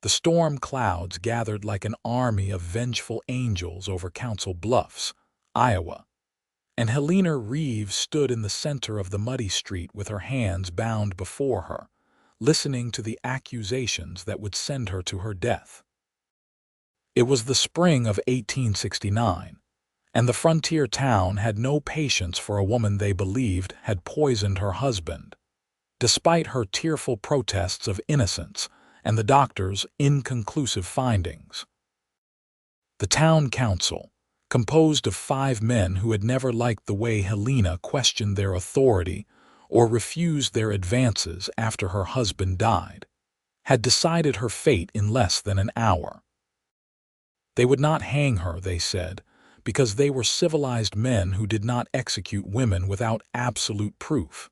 The storm clouds gathered like an army of vengeful angels over Council Bluffs, Iowa, and Helena Reeves stood in the center of the muddy street with her hands bound before her, listening to the accusations that would send her to her death. It was the spring of 1869, and the frontier town had no patience for a woman they believed had poisoned her husband. Despite her tearful protests of innocence and the doctor's inconclusive findings, the town council, composed of 5 men who had never liked the way Helena questioned their authority or refused their advances after her husband died, had decided her fate in less than an hour. They would not hang her, they said, because they were civilized men who did not execute women without absolute proof.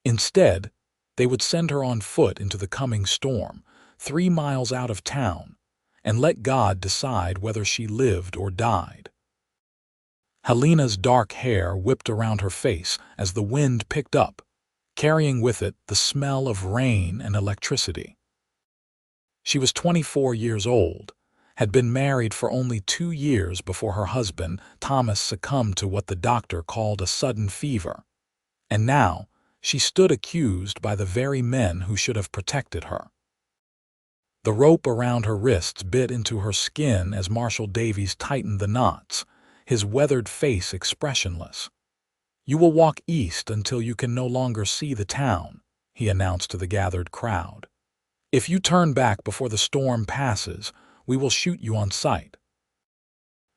Instead, they would send her on foot into the coming storm, 3 miles out of town, and let God decide whether she lived or died. Helena's dark hair whipped around her face as the wind picked up, carrying with it the smell of rain and electricity. She was 24 years old, had been married for only 2 years before her husband, Thomas, succumbed to what the doctor called a sudden fever, and now she stood accused by the very men who should have protected her. The rope around her wrists bit into her skin as Marshal Davies tightened the knots, his weathered face expressionless. "You will walk east until you can no longer see the town," he announced to the gathered crowd. "If you turn back before the storm passes, we will shoot you on sight.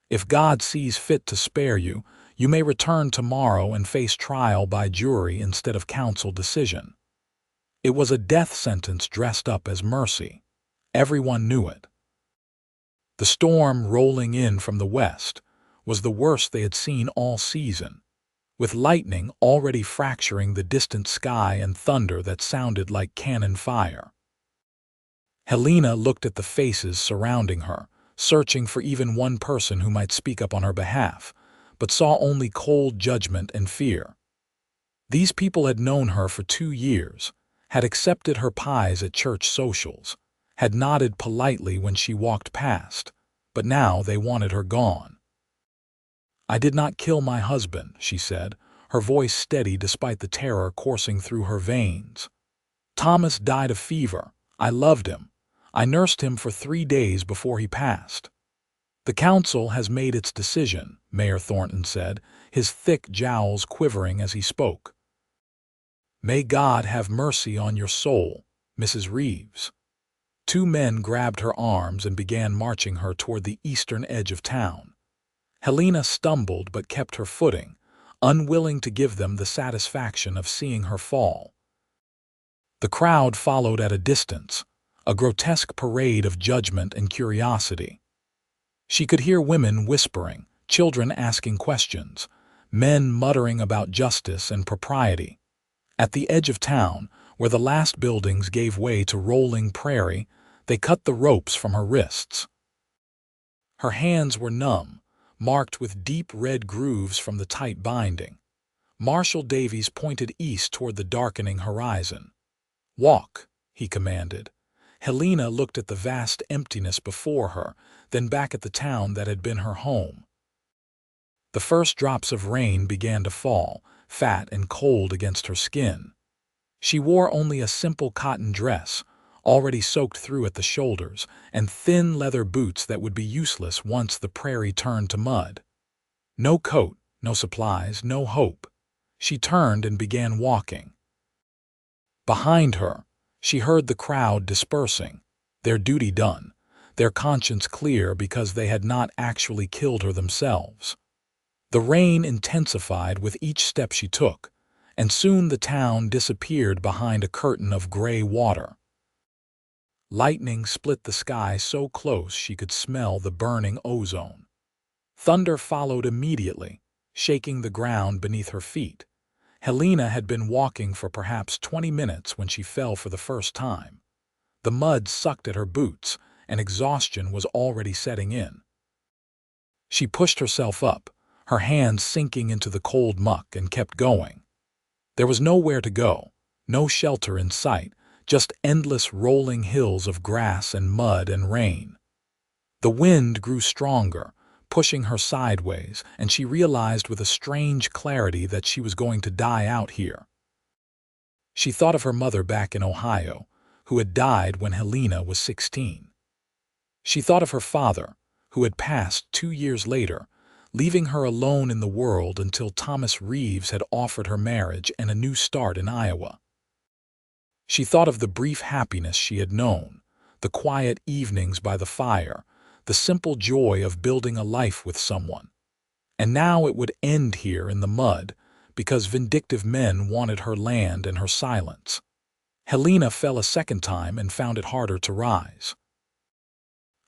If God sees fit to spare you, you may return tomorrow and face trial by jury instead of council decision." It was a death sentence dressed up as mercy. Everyone knew it. The storm rolling in from the west was the worst they had seen all season, with lightning already fracturing the distant sky and thunder that sounded like cannon fire. Helena looked at the faces surrounding her, searching for even one person who might speak up on her behalf, but saw only cold judgment and fear. These people had known her for 2 years, had accepted her pies at church socials, had nodded politely when she walked past, but now they wanted her gone. "I did not kill my husband," she said, her voice steady despite the terror coursing through her veins. "Thomas died of fever. I loved him. I nursed him for 3 days before he passed." "The council has made its decision," Mayor Thornton said, his thick jowls quivering as he spoke. "May God have mercy on your soul, Mrs. Reeves." 2 men grabbed her arms and began marching her toward the eastern edge of town. Helena stumbled but kept her footing, unwilling to give them the satisfaction of seeing her fall. The crowd followed at a distance, a grotesque parade of judgment and curiosity. She could hear women whispering, children asking questions, men muttering about justice and propriety. At the edge of town, where the last buildings gave way to rolling prairie, they cut the ropes from her wrists. Her hands were numb, marked with deep red grooves from the tight binding. Marshal Davies pointed east toward the darkening horizon. "Walk," he commanded. Helena looked at the vast emptiness before her, then back at the town that had been her home. The first drops of rain began to fall, fat and cold against her skin. She wore only a simple cotton dress, already soaked through at the shoulders, and thin leather boots that would be useless once the prairie turned to mud. No coat, no supplies, no hope. She turned and began walking. Behind her, she heard the crowd dispersing, their duty done, their conscience clear because they had not actually killed her themselves. The rain intensified with each step she took, and soon the town disappeared behind a curtain of gray water. Lightning split the sky so close she could smell the burning ozone. Thunder followed immediately, shaking the ground beneath her feet. Helena had been walking for perhaps 20 minutes when she fell for the first time. The mud sucked at her boots, and exhaustion was already setting in. She pushed herself up, her hands sinking into the cold muck, and kept going. There was nowhere to go, no shelter in sight, just endless rolling hills of grass and mud and rain. The wind grew stronger, pushing her sideways, and she realized with a strange clarity that she was going to die out here. She thought of her mother back in Ohio, who had died when Helena was 16. She thought of her father, who had passed 2 years later, leaving her alone in the world until Thomas Reeves had offered her marriage and a new start in Iowa. She thought of the brief happiness she had known, the quiet evenings by the fire, the simple joy of building a life with someone. And now it would end here in the mud, because vindictive men wanted her land and her silence. Helena fell a second time and found it harder to rise.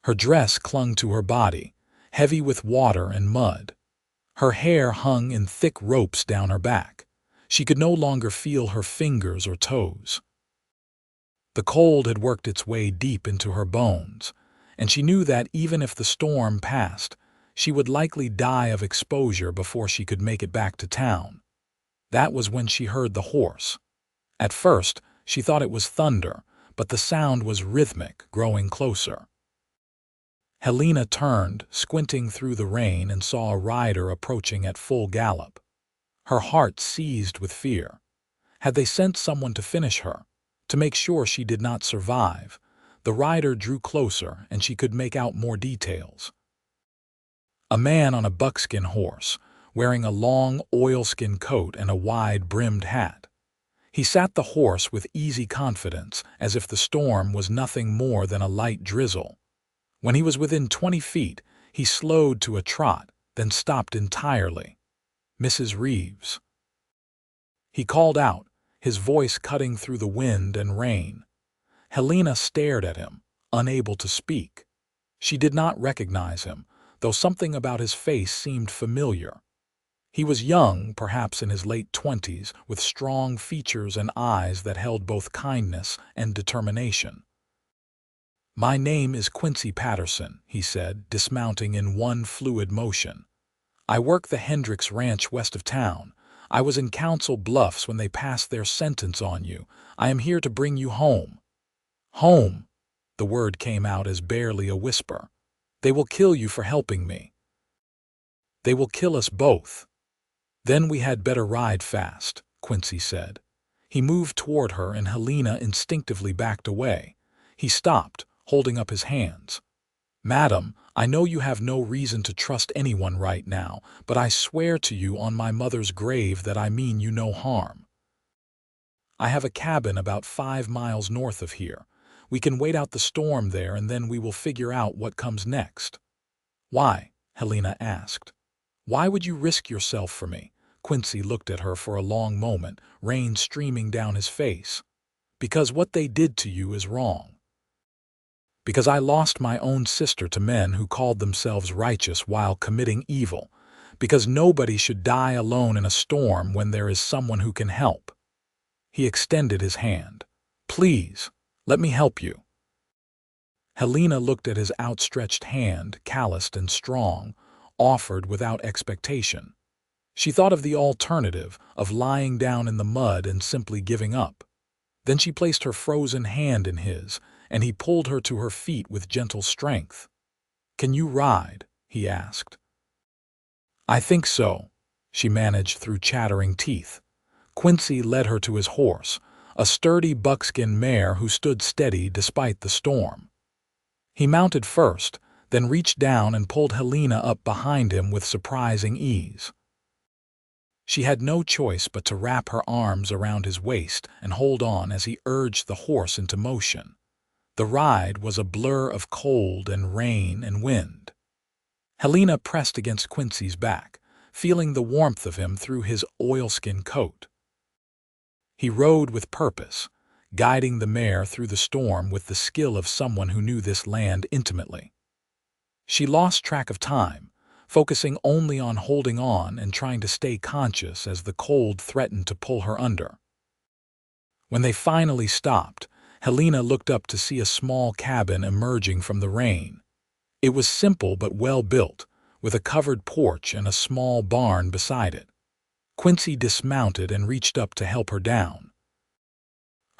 Her dress clung to her body, heavy with water and mud. Her hair hung in thick ropes down her back. She could no longer feel her fingers or toes. The cold had worked its way deep into her bones, and she knew that even if the storm passed, she would likely die of exposure before she could make it back to town. That was when she heard the horse. At first, she thought it was thunder, but the sound was rhythmic, growing closer. Helena turned, squinting through the rain, and saw a rider approaching at full gallop. Her heart seized with fear. Had they sent someone to finish her, to make sure she did not survive? The rider drew closer, and she could make out more details. A man on a buckskin horse, wearing a long oilskin coat and a wide-brimmed hat. He sat the horse with easy confidence, as if the storm was nothing more than a light drizzle. When he was within 20 feet, he slowed to a trot, then stopped entirely. "Mrs. Reeves." He called out, his voice cutting through the wind and rain. Helena stared at him, unable to speak. She did not recognize him, though something about his face seemed familiar. He was young, perhaps in his late 20s, with strong features and eyes that held both kindness and determination. "My name is Quincy Patterson," he said, dismounting in one fluid motion. "I work the Hendricks Ranch west of town. I was in Council Bluffs when they passed their sentence on you. I am here to bring you home." "Home?" The word came out as barely a whisper. "They will kill you for helping me." "They will kill us both." "Then we had better ride fast," Quincy said. He moved toward her and Helena instinctively backed away. He stopped, holding up his hands. "Madam, I know you have no reason to trust anyone right now, but I swear to you on my mother's grave that I mean you no harm. I have a cabin about 5 miles north of here. We can wait out the storm there and then we will figure out what comes next." "Why?" Helena asked. "Why would you risk yourself for me?" Quincy looked at her for a long moment, rain streaming down his face. "Because what they did to you is wrong. Because I lost my own sister to men who called themselves righteous while committing evil. Because nobody should die alone in a storm when there is someone who can help." He extended his hand. "Please, let me help you." Helena looked at his outstretched hand, calloused and strong, offered without expectation. She thought of the alternative, of lying down in the mud and simply giving up. Then she placed her frozen hand in his, and he pulled her to her feet with gentle strength. "Can you ride?" he asked. "I think so," she managed through chattering teeth. Quincy led her to his horse, a sturdy buckskin mare who stood steady despite the storm. He mounted first, then reached down and pulled Helena up behind him with surprising ease. She had no choice but to wrap her arms around his waist and hold on as he urged the horse into motion. The ride was a blur of cold and rain and wind. Helena pressed against Quincy's back, feeling the warmth of him through his oilskin coat. He rode with purpose, guiding the mare through the storm with the skill of someone who knew this land intimately. She lost track of time, focusing only on holding on and trying to stay conscious as the cold threatened to pull her under. When they finally stopped, Helena looked up to see a small cabin emerging from the rain. It was simple but well built, with a covered porch and a small barn beside it. Quincy dismounted and reached up to help her down.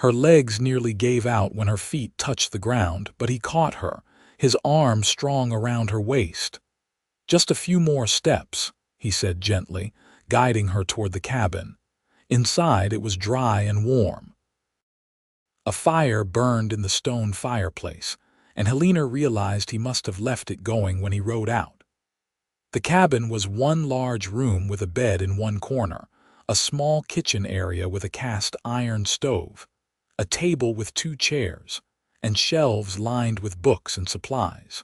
Her legs nearly gave out when her feet touched the ground, but he caught her, his arm strong around her waist. "Just a few more steps," he said gently, guiding her toward the cabin. Inside it was dry and warm. A fire burned in the stone fireplace, and Helena realized he must have left it going when he rode out. The cabin was one large room with a bed in one corner, a small kitchen area with a cast iron stove, a table with 2 chairs, and shelves lined with books and supplies.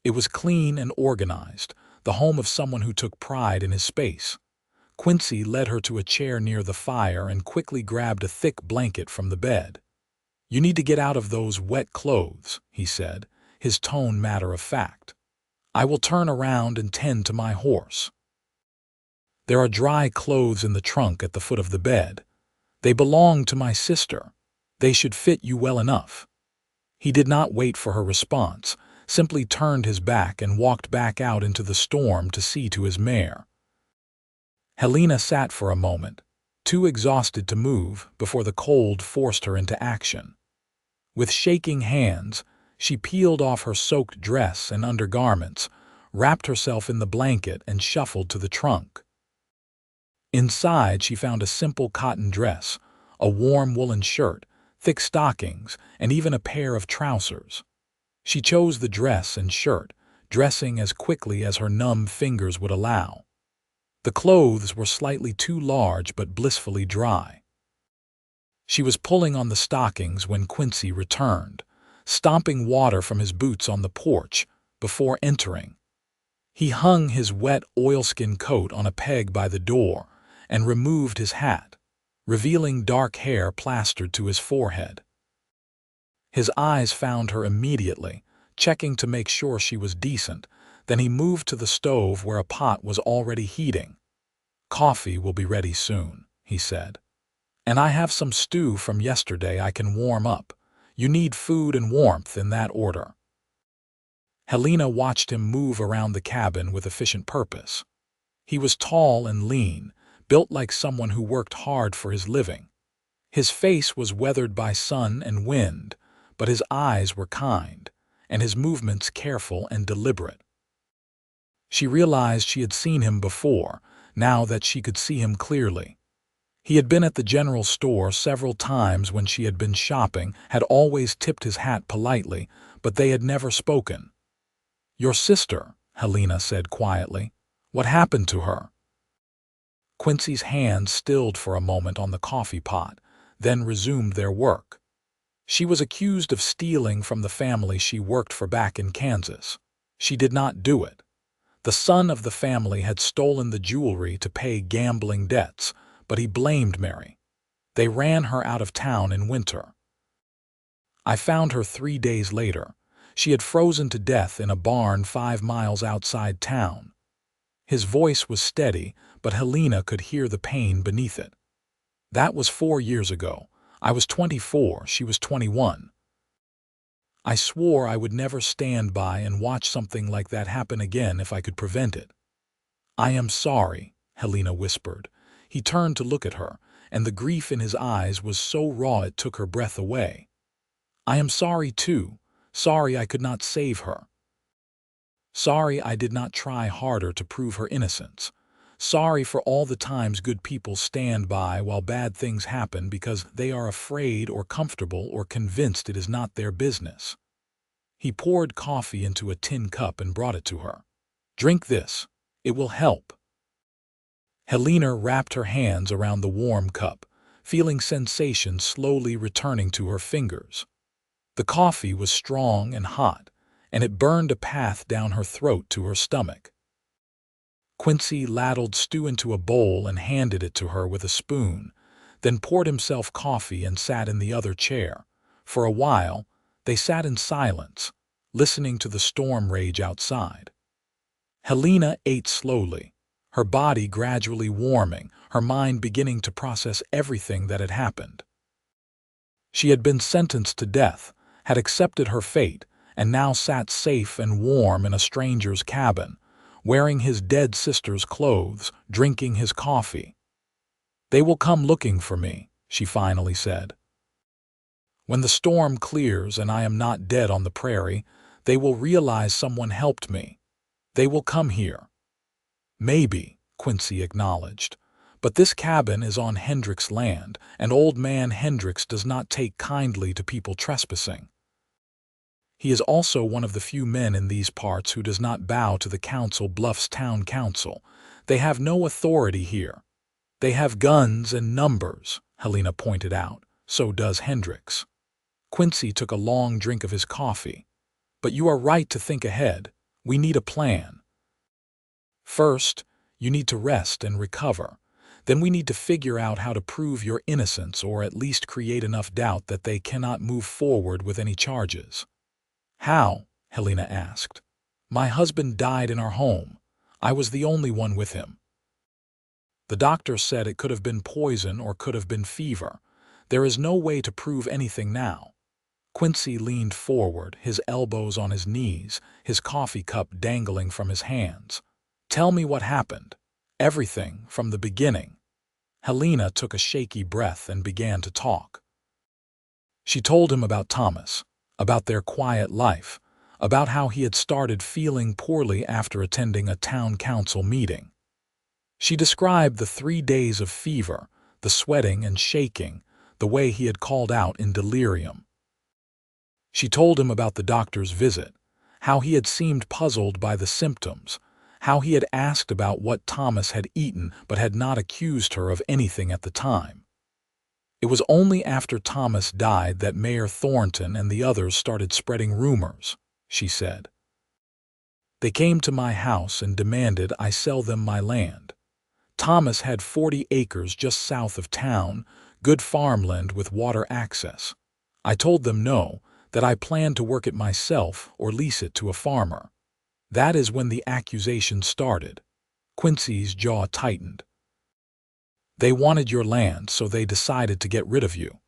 It was clean and organized, the home of someone who took pride in his space. Quincy led her to a chair near the fire and quickly grabbed a thick blanket from the bed. "You need to get out of those wet clothes," he said, his tone matter of fact. "I will turn around and tend to my horse. There are dry clothes in the trunk at the foot of the bed. They belong to my sister. They should fit you well enough." He did not wait for her response, simply turned his back and walked back out into the storm to see to his mare. Helena sat for a moment, too exhausted to move before the cold forced her into action. With shaking hands, she peeled off her soaked dress and undergarments, wrapped herself in the blanket and shuffled to the trunk. Inside she found a simple cotton dress, a warm woolen shirt, thick stockings, and even a pair of trousers. She chose the dress and shirt, dressing as quickly as her numb fingers would allow. The clothes were slightly too large but blissfully dry. She was pulling on the stockings when Quincy returned, stomping water from his boots on the porch before entering. He hung his wet oilskin coat on a peg by the door and removed his hat, revealing dark hair plastered to his forehead. His eyes found her immediately, checking to make sure she was decent. Then he moved to the stove where a pot was already heating. "Coffee will be ready soon," he said. "And I have some stew from yesterday I can warm up. You need food and warmth in that order." Helena watched him move around the cabin with efficient purpose. He was tall and lean, built like someone who worked hard for his living. His face was weathered by sun and wind, but his eyes were kind, and his movements careful and deliberate. She realized she had seen him before, now that she could see him clearly. He had been at the general store several times when she had been shopping, had always tipped his hat politely, but they had never spoken. "Your sister," Helena said quietly. "What happened to her?" Quincy's hands stilled for a moment on the coffee pot, then resumed their work. "She was accused of stealing from the family she worked for back in Kansas. She did not do it. The son of the family had stolen the jewelry to pay gambling debts, but he blamed Mary. They ran her out of town in winter. I found her 3 days later. She had frozen to death in a barn 5 miles outside town." His voice was steady, but Helena could hear the pain beneath it. "That was 4 years ago. I was 24, she was 21. I swore I would never stand by and watch something like that happen again if I could prevent it." "I am sorry," Helena whispered. He turned to look at her, and the grief in his eyes was so raw it took her breath away. "I am sorry too. Sorry I could not save her. Sorry I did not try harder to prove her innocence. Sorry for all the times good people stand by while bad things happen because they are afraid or comfortable or convinced it is not their business." He poured coffee into a tin cup and brought it to her. "Drink this. It will help." Helena wrapped her hands around the warm cup, feeling sensation slowly returning to her fingers. The coffee was strong and hot, and it burned a path down her throat to her stomach. Quincy ladled stew into a bowl and handed it to her with a spoon, then poured himself coffee and sat in the other chair. For a while, they sat in silence, listening to the storm rage outside. Helena ate slowly, her body gradually warming, her mind beginning to process everything that had happened. She had been sentenced to death, had accepted her fate, and now sat safe and warm in a stranger's cabin, wearing his dead sister's clothes, drinking his coffee. "They will come looking for me," she finally said. When the storm clears and I am not dead on the prairie, they will realize someone helped me. They will come here. Maybe, Quincy acknowledged. But this cabin is on Hendricks' land, and old man Hendricks does not take kindly to people trespassing. He is also one of the few men in these parts who does not bow to the Council Bluffs Town Council. They have no authority here. They have guns and numbers, Helena pointed out. So does Hendricks. Quincy took a long drink of his coffee. But you are right to think ahead. We need a plan. First, you need to rest and recover. Then we need to figure out how to prove your innocence or at least create enough doubt that they cannot move forward with any charges. How? Helena asked. My husband died in our home. I was the only one with him. The doctor said it could have been poison or could have been fever. There is no way to prove anything now. Quincy leaned forward, his elbows on his knees, his coffee cup dangling from his hands. Tell me what happened. Everything from the beginning. Helena took a shaky breath and began to talk. She told him about Thomas, about their quiet life, about how he had started feeling poorly after attending a town council meeting. She described the 3 days of fever, the sweating and shaking, the way he had called out in delirium. She told him about the doctor's visit, how he had seemed puzzled by the symptoms, how he had asked about what Thomas had eaten but had not accused her of anything at the time. It was only after Thomas died that Mayor Thornton and the others started spreading rumors, she said. They came to my house and demanded I sell them my land. Thomas had 40 acres just south of town, good farmland with water access. I told them no, that I planned to work it myself or lease it to a farmer. That is when the accusation started. Quincy's jaw tightened. They wanted your land, so they decided to get rid of you.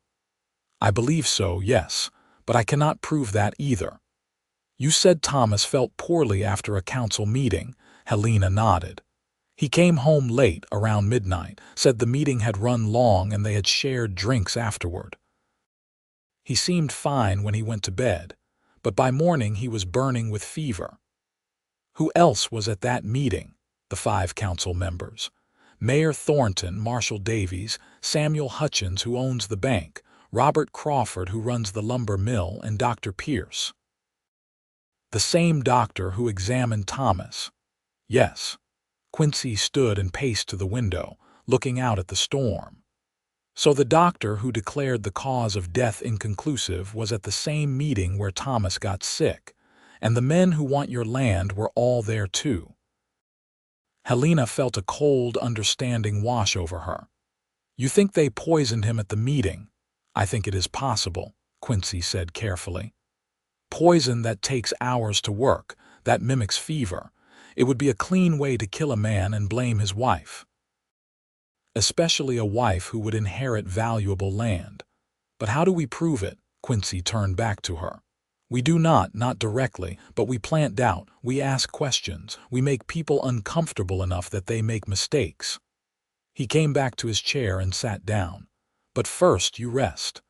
I believe so, yes, but I cannot prove that either. You said Thomas felt poorly after a council meeting. Helena nodded. He came home late, around midnight, said the meeting had run long and they had shared drinks afterward. He seemed fine when he went to bed, but by morning he was burning with fever. Who else was at that meeting? The 5 council members. Mayor Thornton, Marshall Davies, Samuel Hutchins, who owns the bank, Robert Crawford, who runs the lumber mill, and Dr. Pierce. The same doctor who examined Thomas. Yes. Quincy stood and paced to the window, looking out at the storm. So the doctor who declared the cause of death inconclusive was at the same meeting where Thomas got sick, and the men who want your land were all there too. Helena felt a cold, understanding wash over her. You think they poisoned him at the meeting? I think it is possible, Quincy said carefully. Poison that takes hours to work, that mimics fever. It would be a clean way to kill a man and blame his wife. Especially a wife who would inherit valuable land. But how do we prove it? Quincy turned back to her. We do not directly, but we plant doubt, we ask questions, we make people uncomfortable enough that they make mistakes. He came back to his chair and sat down. But first you rest.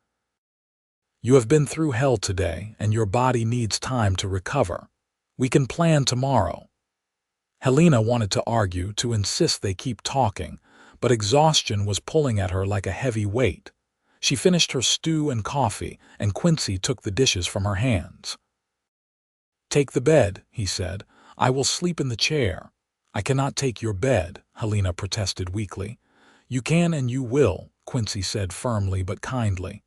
You have been through hell today, and your body needs time to recover. We can plan tomorrow. Helena wanted to argue, to insist they keep talking, but exhaustion was pulling at her like a heavy weight. She finished her stew and coffee, and Quincy took the dishes from her hands. Take the bed, he said. I will sleep in the chair. I cannot take your bed, Helena protested weakly. You can and you will, Quincy said firmly but kindly.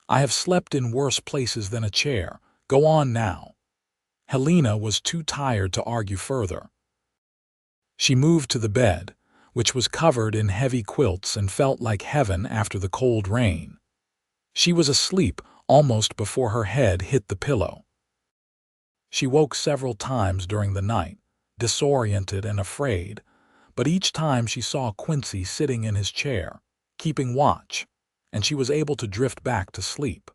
I have slept in worse places than a chair. Go on now. Helena was too tired to argue further. She moved to the bed, which was covered in heavy quilts and felt like heaven after the cold rain. She was asleep almost before her head hit the pillow. She woke several times during the night, disoriented and afraid, but each time she saw Quincy sitting in his chair, keeping watch, and she was able to drift back to sleep.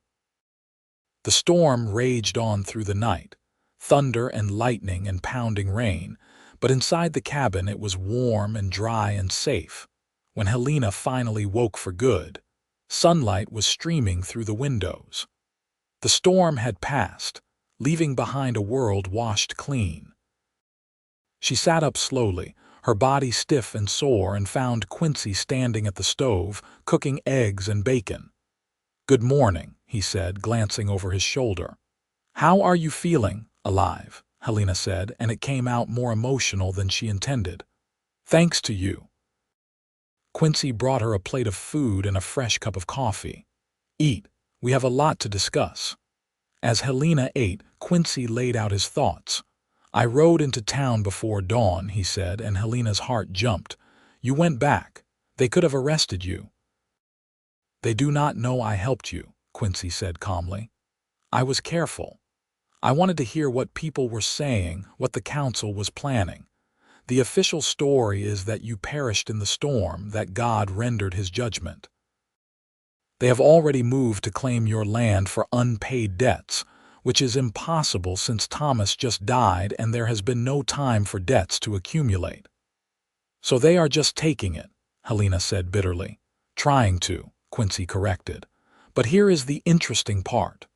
The storm raged on through the night, thunder and lightning and pounding rain, but inside the cabin it was warm and dry and safe. When Helena finally woke for good, Sunlight was streaming through the windows. The storm had passed, leaving behind a world washed clean. She sat up slowly, her body stiff and sore, and found Quincy standing at the stove, cooking eggs and bacon. "Good morning," he said, glancing over his shoulder. "How are you feeling?" "Alive," Helena said, and it came out more emotional than she intended. "Thanks to you." Quincy brought her a plate of food and a fresh cup of coffee. "Eat. We have a lot to discuss." As Helena ate, Quincy laid out his thoughts. "I rode into town before dawn," he said, and Helena's heart jumped. "You went back. They could have arrested you." "They do not know I helped you," Quincy said calmly. "I was careful. I wanted to hear what people were saying, what the council was planning. The official story is that you perished in the storm, that God rendered his judgment. They have already moved to claim your land for unpaid debts, which is impossible since Thomas just died and there has been no time for debts to accumulate. So they are just taking it," Helena said bitterly. "Trying to," Quincy corrected. "But here is the interesting part.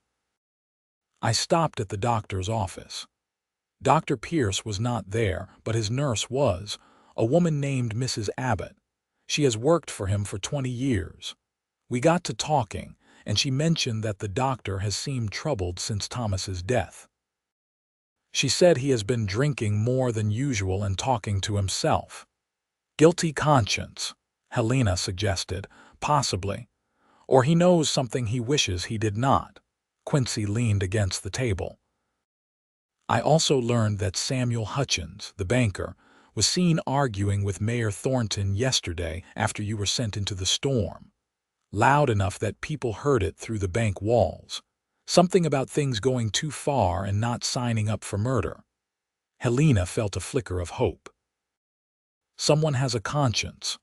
I stopped at the doctor's office. Dr. Pierce was not there, but his nurse was, a woman named Mrs. Abbott. She has worked for him for 20 years. We got to talking, and she mentioned that the doctor has seemed troubled since Thomas's death. She said he has been drinking more than usual and talking to himself. Guilty conscience," Helena suggested, "possibly. Or he knows something he wishes he did not." Quincy leaned against the table. "I also learned that Samuel Hutchins, the banker, was seen arguing with Mayor Thornton yesterday after you were sent into the storm. Loud enough that people heard it through the bank walls. Something about things going too far and not signing up for murder." Helena felt a flicker of hope. "Someone has a conscience.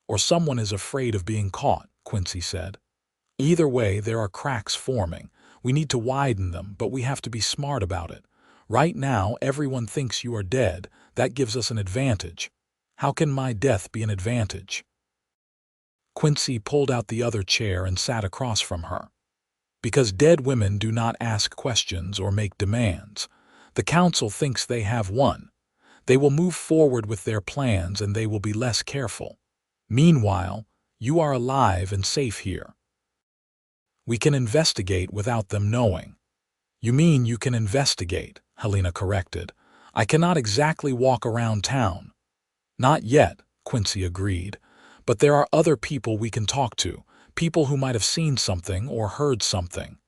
Or someone is afraid of being caught," Quincy said. "Either way, there are cracks forming. We need to widen them, but we have to be smart about it. Right now, everyone thinks you are dead. That gives us an advantage. How can my death be an advantage?" Quincy pulled out the other chair and sat across from her. "Because dead women do not ask questions or make demands. The council thinks they have won. They will move forward with their plans and they will be less careful. Meanwhile, you are alive and safe here. We can investigate without them knowing." "You mean you can investigate," Helena corrected. "I cannot exactly walk around town." "Not yet," Quincy agreed. "But there are other people we can talk to, people who might have seen something or heard something.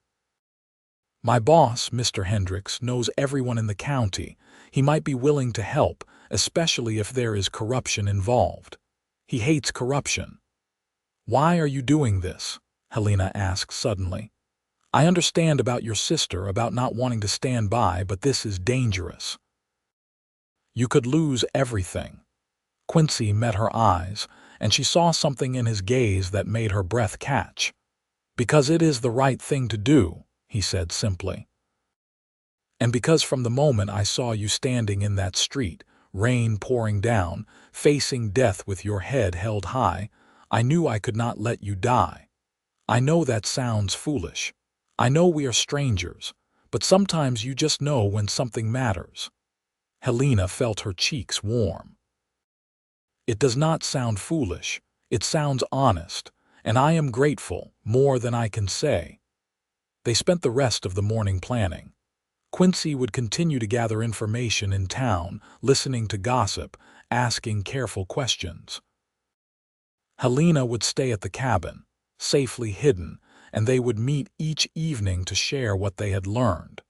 My boss, Mr. Hendricks, knows everyone in the county. He might be willing to help, especially if there is corruption involved. He hates corruption." "Why are you doing this?" Helena asked suddenly. "I understand about your sister, about not wanting to stand by, but this is dangerous. You could lose everything." Quincy met her eyes, and she saw something in his gaze that made her breath catch. "Because it is the right thing to do," he said simply. "And because from the moment I saw you standing in that street, rain pouring down, facing death with your head held high, I knew I could not let you die. I know that sounds foolish. I know we are strangers, but sometimes you just know when something matters." Helena felt her cheeks warm. "It does not sound foolish. It sounds honest, and I am grateful, more than I can say." They spent the rest of the morning planning. Quincy would continue to gather information in town, listening to gossip, asking careful questions. Helena would stay at the cabin, safely hidden, and they would meet each evening to share what they had learned.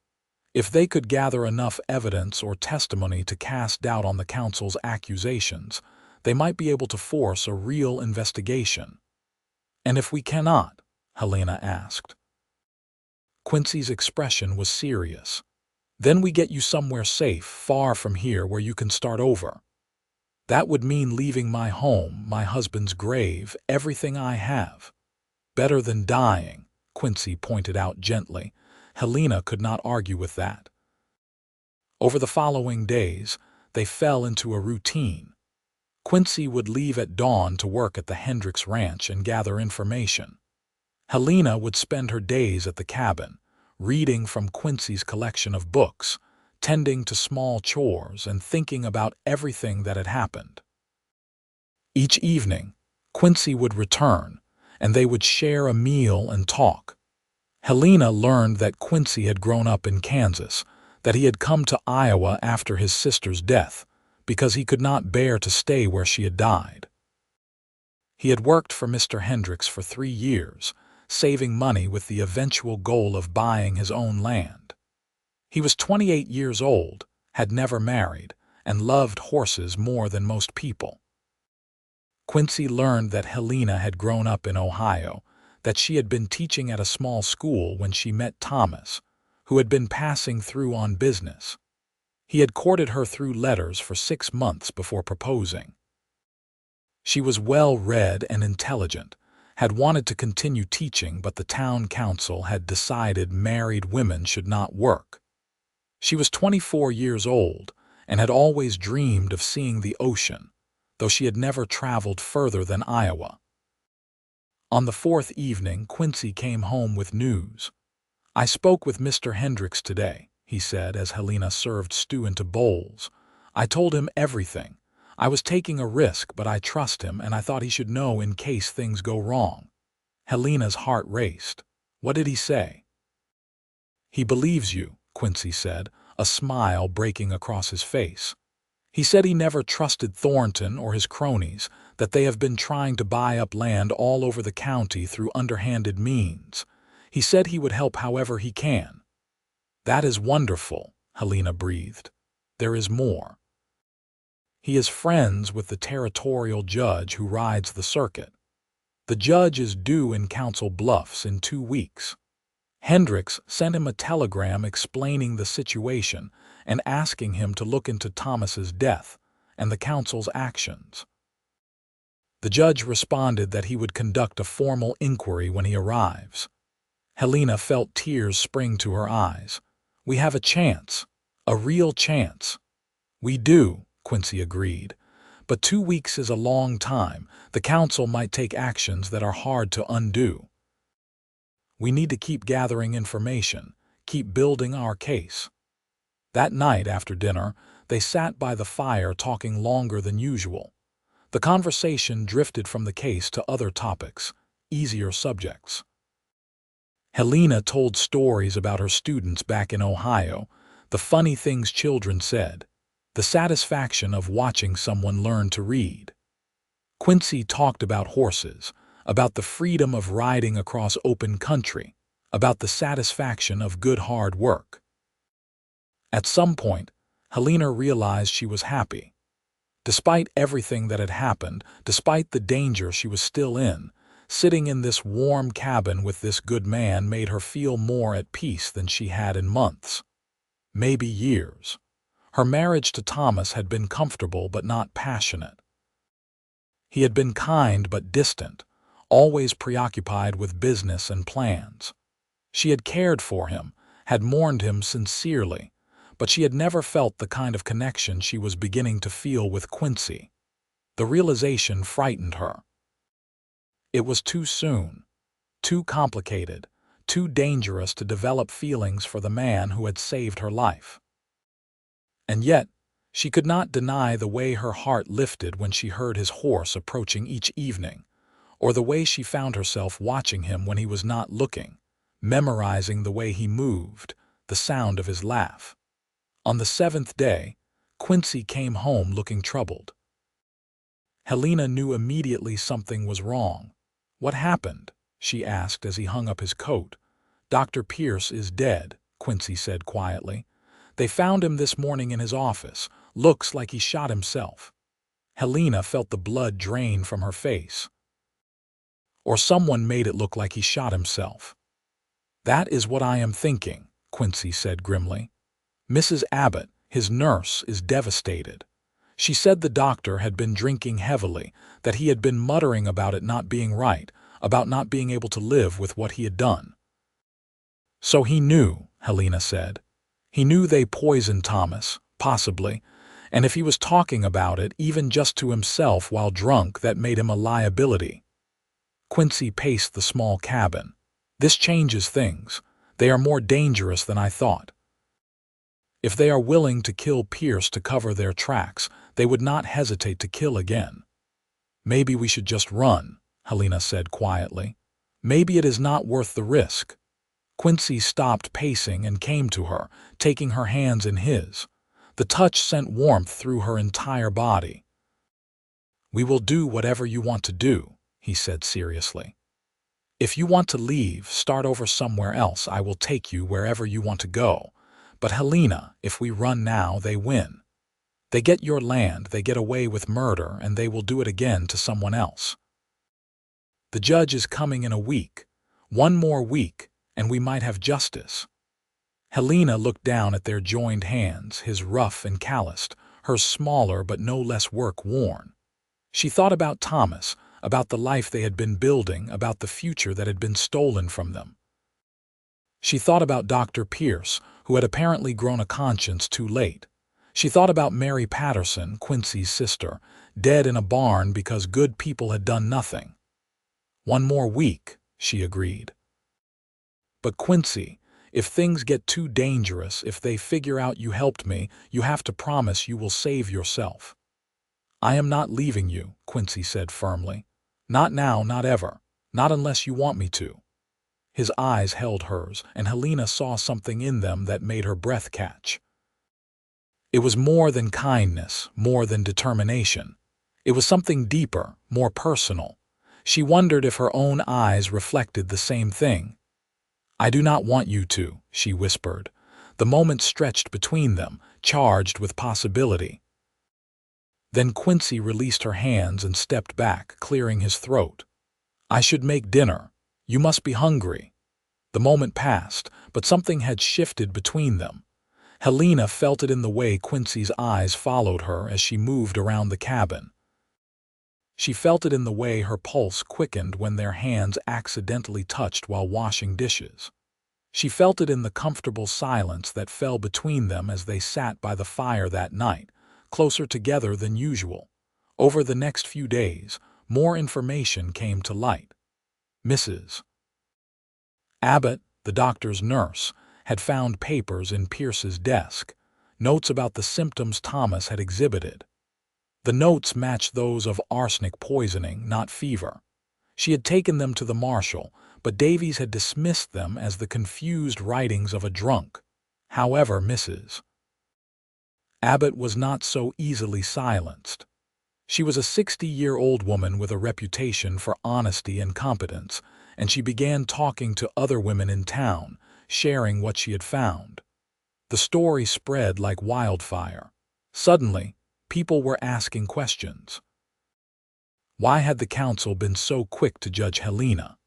If they could gather enough evidence or testimony to cast doubt on the council's accusations, they might be able to force a real investigation. "And if we cannot?" Helena asked. Quincy's expression was serious. "Then we get you somewhere safe, far from here, where you can start over." "That would mean leaving my home, my husband's grave, everything I have." "Better than dying," Quincy pointed out gently. Helena could not argue with that. Over the following days, they fell into a routine. Quincy would leave at dawn to work at the Hendricks Ranch and gather information. Helena would spend her days at the cabin, reading from Quincy's collection of books, tending to small chores, and thinking about everything that had happened. Each evening, Quincy would return, and they would share a meal and talk. Helena learned that Quincy had grown up in Kansas, that he had come to Iowa after his sister's death, because he could not bear to stay where she had died. He had worked for Mr. Hendricks for 3 years, saving money with the eventual goal of buying his own land. He was 28 years old, had never married, and loved horses more than most people. Quincy learned that Helena had grown up in Ohio, that she had been teaching at a small school when she met Thomas, who had been passing through on business. He had courted her through letters for 6 months before proposing. She was well-read and intelligent, had wanted to continue teaching, but the town council had decided married women should not work. She was 24 years old and had always dreamed of seeing the ocean, though she had never traveled further than Iowa. On the 4th evening, Quincy came home with news. "I spoke with Mr. Hendricks today," he said as Helena served stew into bowls. "I told him everything. I was taking a risk, but I trust him, and I thought he should know in case things go wrong." Helena's heart raced. "What did he say?" "He believes you," Quincy said, a smile breaking across his face. "He said he never trusted Thornton or his cronies, that they have been trying to buy up land all over the county through underhanded means. He said he would help however he can." "That is wonderful," Helena breathed. "There is more." "He is friends with the territorial judge who rides the circuit. The judge is due in Council Bluffs in 2 weeks. Hendricks sent him a telegram explaining the situation and asking him to look into Thomas's death and the council's actions. The judge responded that he would conduct a formal inquiry when he arrives." Helena felt tears spring to her eyes. "We have a chance, a real chance." "We do," Quincy agreed. "But 2 weeks is a long time. The council might take actions that are hard to undo. We need to keep gathering information, keep building our case." That night after dinner, they sat by the fire talking longer than usual. The conversation drifted from the case to other topics, easier subjects. Helena told stories about her students back in Ohio, the funny things children said, the satisfaction of watching someone learn to read. Quincy talked about horses, about the freedom of riding across open country, about the satisfaction of good hard work. At some point, Helena realized she was happy. Despite everything that had happened, despite the danger she was still in, sitting in this warm cabin with this good man made her feel more at peace than she had in months, maybe years. Her marriage to Thomas had been comfortable but not passionate. He had been kind but distant, always preoccupied with business and plans. She had cared for him, had mourned him sincerely, but she had never felt the kind of connection she was beginning to feel with Quincy. The realization frightened her. It was too soon, too complicated, too dangerous to develop feelings for the man who had saved her life. And yet, she could not deny the way her heart lifted when she heard his horse approaching each evening, or the way she found herself watching him when he was not looking, memorizing the way he moved, the sound of his laugh. On the 7th day, Quincy came home looking troubled. Helena knew immediately something was wrong. "What happened?" she asked as he hung up his coat. "Dr. Pierce is dead," Quincy said quietly. "They found him this morning in his office. Looks like he shot himself." Helena felt the blood drain from her face. "Or someone made it look like he shot himself." "That is what I am thinking," Quincy said grimly. "Mrs. Abbott, his nurse, is devastated. She said the doctor had been drinking heavily, that he had been muttering about it not being right, about not being able to live with what he had done." "So he knew," Helena said. "He knew they poisoned Thomas, possibly, and if he was talking about it, even just to himself while drunk, that made him a liability." Quincy paced the small cabin. This changes things. They are more dangerous than I thought. If they are willing to kill Pierce to cover their tracks, they would not hesitate to kill again. Maybe we should just run, Helena said quietly. Maybe it is not worth the risk. Quincy stopped pacing and came to her, taking her hands in his. The touch sent warmth through her entire body. "We will do whatever you want to do," he said seriously. "If you want to leave, start over somewhere else. I will take you wherever you want to go. But Helena, if we run now, they win. They get your land, they get away with murder, and they will do it again to someone else. The judge is coming in a week. One more week, and we might have justice." Helena looked down at their joined hands, his rough and calloused, hers smaller but no less work-worn. She thought about Thomas, about the life they had been building, about the future that had been stolen from them. She thought about Dr. Pierce, who had apparently grown a conscience too late. She thought about Mary Patterson, Quincy's sister, dead in a barn because good people had done nothing. "One more week," she agreed. "But Quincy, if things get too dangerous, if they figure out you helped me, you have to promise you will save yourself." "I am not leaving you," Quincy said firmly. "Not now, not ever. Not unless you want me to." His eyes held hers, and Helena saw something in them that made her breath catch. It was more than kindness, more than determination. It was something deeper, more personal. She wondered if her own eyes reflected the same thing. "I do not want you to," she whispered. The moment stretched between them, charged with possibility. Then Quincy released her hands and stepped back, clearing his throat. "I should make dinner. You must be hungry." The moment passed, but something had shifted between them. Helena felt it in the way Quincy's eyes followed her as she moved around the cabin. She felt it in the way her pulse quickened when their hands accidentally touched while washing dishes. She felt it in the comfortable silence that fell between them as they sat by the fire that night, closer together than usual. Over the next few days, more information came to light. Mrs. Abbott, the doctor's nurse, had found papers in Pierce's desk, notes about the symptoms Thomas had exhibited. The notes matched those of arsenic poisoning, not fever. She had taken them to the marshal, but Davies had dismissed them as the confused writings of a drunk. However, Mrs. Abbott was not so easily silenced. She was a 60-year-old woman with a reputation for honesty and competence, and she began talking to other women in town, sharing what she had found. The story spread like wildfire. Suddenly, people were asking questions. Why had the council been so quick to judge Helena?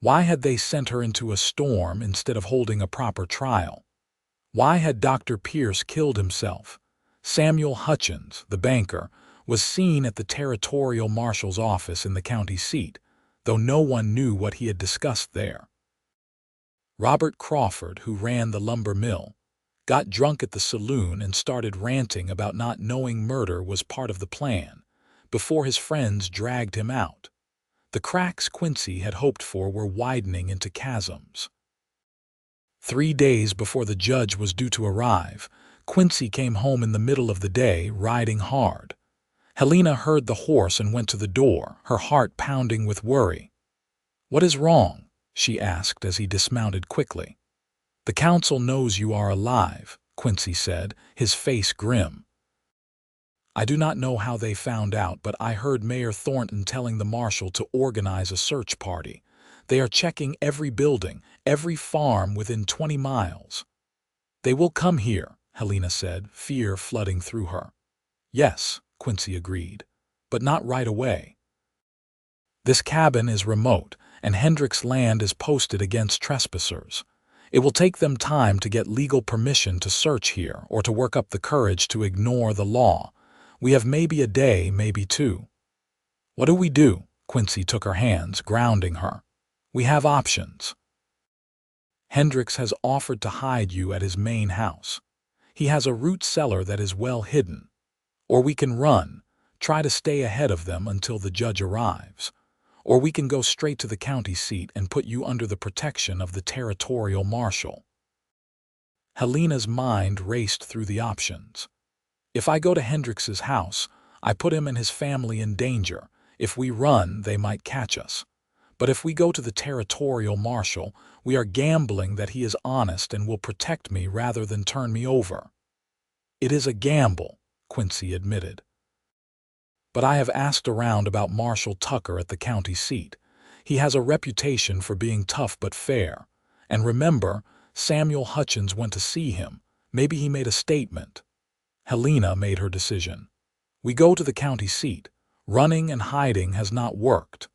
Why had they sent her into a storm instead of holding a proper trial? Why had Dr. Pierce killed himself? Samuel Hutchins, the banker, was seen at the territorial marshal's office in the county seat, though no one knew what he had discussed there. Robert Crawford, who ran the lumber mill, got drunk at the saloon and started ranting about not knowing murder was part of the plan, before his friends dragged him out. The cracks Quincy had hoped for were widening into chasms. 3 days before the judge was due to arrive, Quincy came home in the middle of the day, riding hard. Helena heard the horse and went to the door, her heart pounding with worry. "What is wrong?" she asked as he dismounted quickly. "The council knows you are alive," Quincy said, his face grim. "I do not know how they found out, but I heard Mayor Thornton telling the marshal to organize a search party. They are checking every building, every farm within 20 miles. They will come here," Helena said, fear flooding through her. "Yes," Quincy agreed, "but not right away. This cabin is remote, and Hendrick's land is posted against trespassers. It will take them time to get legal permission to search here or to work up the courage to ignore the law. We have maybe a day, maybe 2. "What do we do?" Quincy took her hands, grounding her. "We have options. Hendricks has offered to hide you at his main house. He has a root cellar that is well hidden. Or we can run, try to stay ahead of them until the judge arrives. or we can go straight to the county seat and put you under the protection of the territorial marshal." Helena's mind raced through the options. If I go to Hendrix's house, I put him and his family in danger. If we run, they might catch us. But if we go to the territorial marshal, we are gambling that he is honest and will protect me rather than turn me over. "It is a gamble," Quincy admitted. "But I have asked around about Marshal Tucker at the county seat. He has a reputation for being tough but fair. And remember, Samuel Hutchins went to see him. Maybe he made a statement." Helena made her decision. "We go to the county seat. Running and hiding has not worked.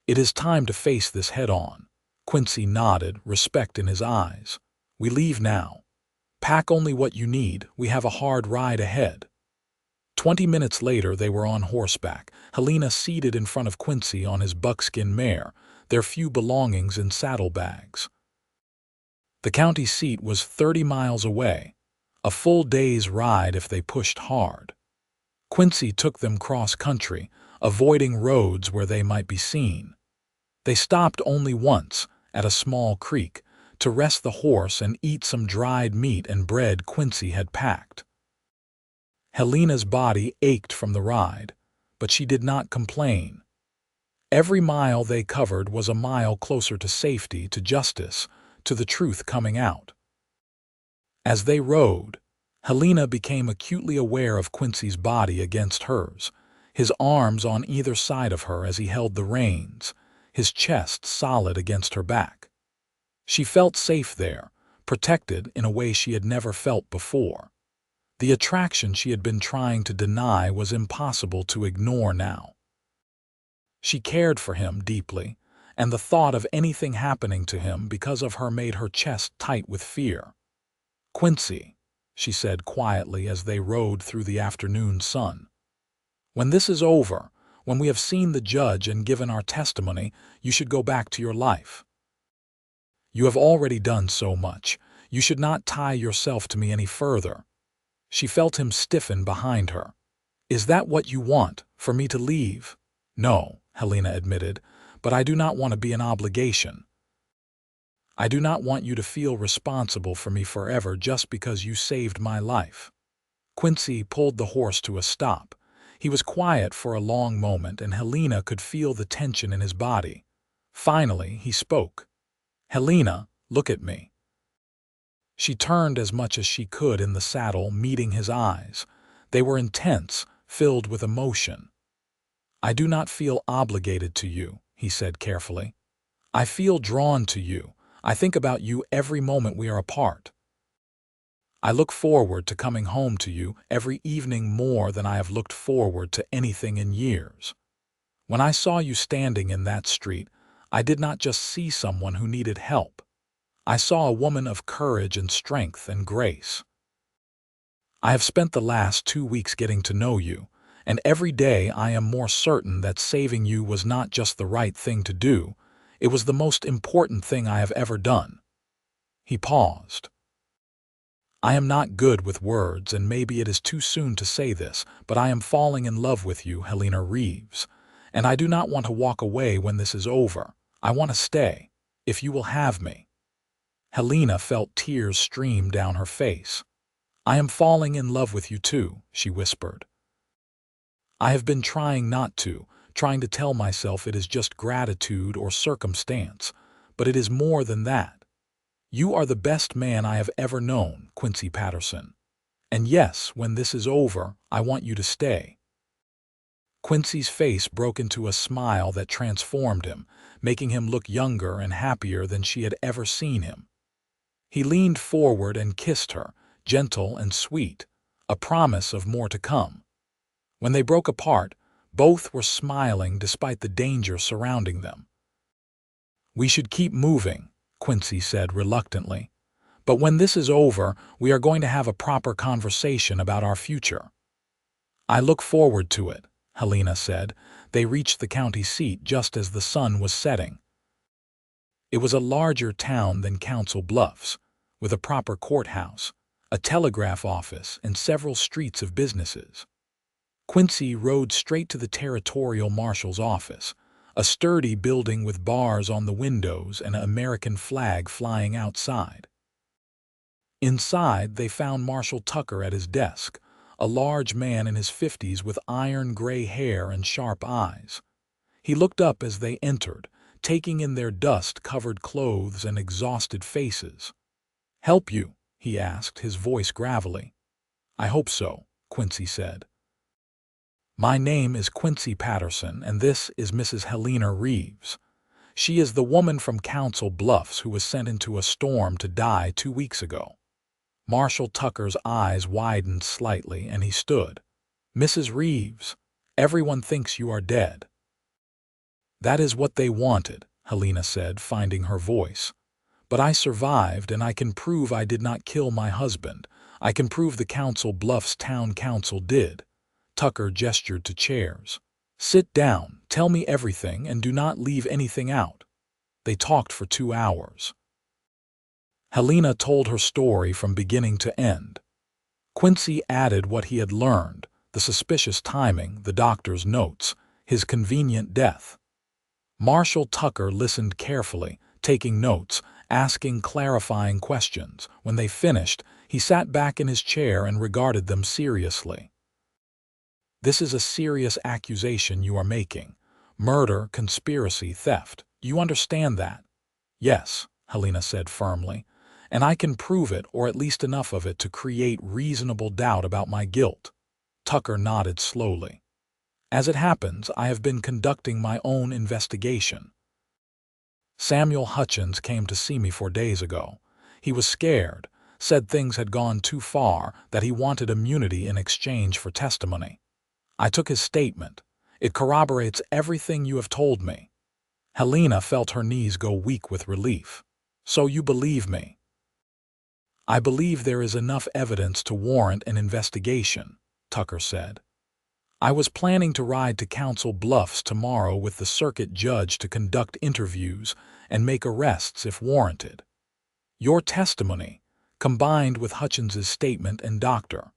It is time to face this head-on." Quincy nodded, respect in his eyes. "We leave now. Pack only what you need. We have a hard ride ahead." 20 minutes later they were on horseback, Helena seated in front of Quincy on his buckskin mare, their few belongings in saddlebags. The county seat was 30 miles away, a full day's ride if they pushed hard. Quincy took them cross-country, avoiding roads where they might be seen. They stopped only once, at a small creek, to rest the horse and eat some dried meat and bread Quincy had packed. Helena's body ached from the ride, but she did not complain. Every mile they covered was a mile closer to safety, to justice, to the truth coming out. As they rode, Helena became acutely aware of Quincy's body against hers, his arms on either side of her as he held the reins, his chest solid against her back. She felt safe there, protected in a way she had never felt before. The attraction she had been trying to deny was impossible to ignore now. She cared for him deeply, and the thought of anything happening to him because of her made her chest tight with fear. "Quincy," she said quietly as they rode through the afternoon sun, "when this is over, when we have seen the judge and given our testimony, you should go back to your life. You have already done so much. You should not tie yourself to me any further." She felt him stiffen behind her. "Is that what you want, for me to leave?" "No," Helena admitted, "but I do not want to be an obligation. I do not want you to feel responsible for me forever just because you saved my life." Quincy pulled the horse to a stop. He was quiet for a long moment, and Helena could feel the tension in his body. Finally, he spoke. "Helena, look at me." She turned as much as she could in the saddle, meeting his eyes. They were intense, filled with emotion. "I do not feel obligated to you," he said carefully. "I feel drawn to you. I think about you every moment we are apart. I look forward to coming home to you every evening more than I have looked forward to anything in years. When I saw you standing in that street, I did not just see someone who needed help. I saw a woman of courage and strength and grace. I have spent the last 2 weeks getting to know you, and every day I am more certain that saving you was not just the right thing to do, it was the most important thing I have ever done." He paused. "I am not good with words, and maybe it is too soon to say this, but I am falling in love with you, Helena Reeves, and I do not want to walk away when this is over. I want to stay, if you will have me." Helena felt tears stream down her face. "I am falling in love with you too," she whispered. "I have been trying not to, trying to tell myself it is just gratitude or circumstance, but it is more than that. You are the best man I have ever known, Quincy Patterson. And yes, when this is over, I want you to stay." Quincy's face broke into a smile that transformed him, making him look younger and happier than she had ever seen him. He leaned forward and kissed her, gentle and sweet, a promise of more to come. When they broke apart, both were smiling despite the danger surrounding them. "We should keep moving," Quincy said reluctantly. "But when this is over, we are going to have a proper conversation about our future." "I look forward to it," Helena said. They reached the county seat just as the sun was setting. It was a larger town than Council Bluffs, with a proper courthouse, a telegraph office, and several streets of businesses. Quincy rode straight to the territorial marshal's office, a sturdy building with bars on the windows and an American flag flying outside. Inside, they found Marshall Tucker at his desk, a large man in his 50s with iron gray hair and sharp eyes. He looked up as they entered, taking in their dust-covered clothes and exhausted faces. "Help you?" he asked, his voice gravelly. "I hope so," Quincy said. "My name is Quincy Patterson, and this is Mrs. Helena Reeves. She is the woman from Council Bluffs who was sent into a storm to die 2 weeks ago." Marshall Tucker's eyes widened slightly, and he stood. "Mrs. Reeves, everyone thinks you are dead." "That is what they wanted," Helena said, finding her voice. "But I survived, and I can prove I did not kill my husband. I can prove the Council Bluffs Town Council did." Tucker gestured to chairs. "Sit down, tell me everything, and do not leave anything out." They talked for 2 hours. Helena told her story from beginning to end. Quincy added what he had learned, the suspicious timing, the doctor's notes, his convenient death. Marshall Tucker listened carefully, taking notes, asking clarifying questions. When they finished, he sat back in his chair and regarded them seriously. "This is a serious accusation you are making. Murder, conspiracy, theft. You understand that?" "Yes," Helena said firmly. "And I can prove it, or at least enough of it to create reasonable doubt about my guilt." Tucker nodded slowly. "As it happens, I have been conducting my own investigation. Samuel Hutchins came to see me 4 days ago. He was scared, said things had gone too far, that he wanted immunity in exchange for testimony. I took his statement. It corroborates everything you have told me." Helena felt her knees go weak with relief. "So you believe me?" "I believe there is enough evidence to warrant an investigation," Tucker said. "I was planning to ride to Council Bluffs tomorrow with the circuit judge to conduct interviews and make arrests if warranted. Your testimony, combined with Hutchins's statement and Dr.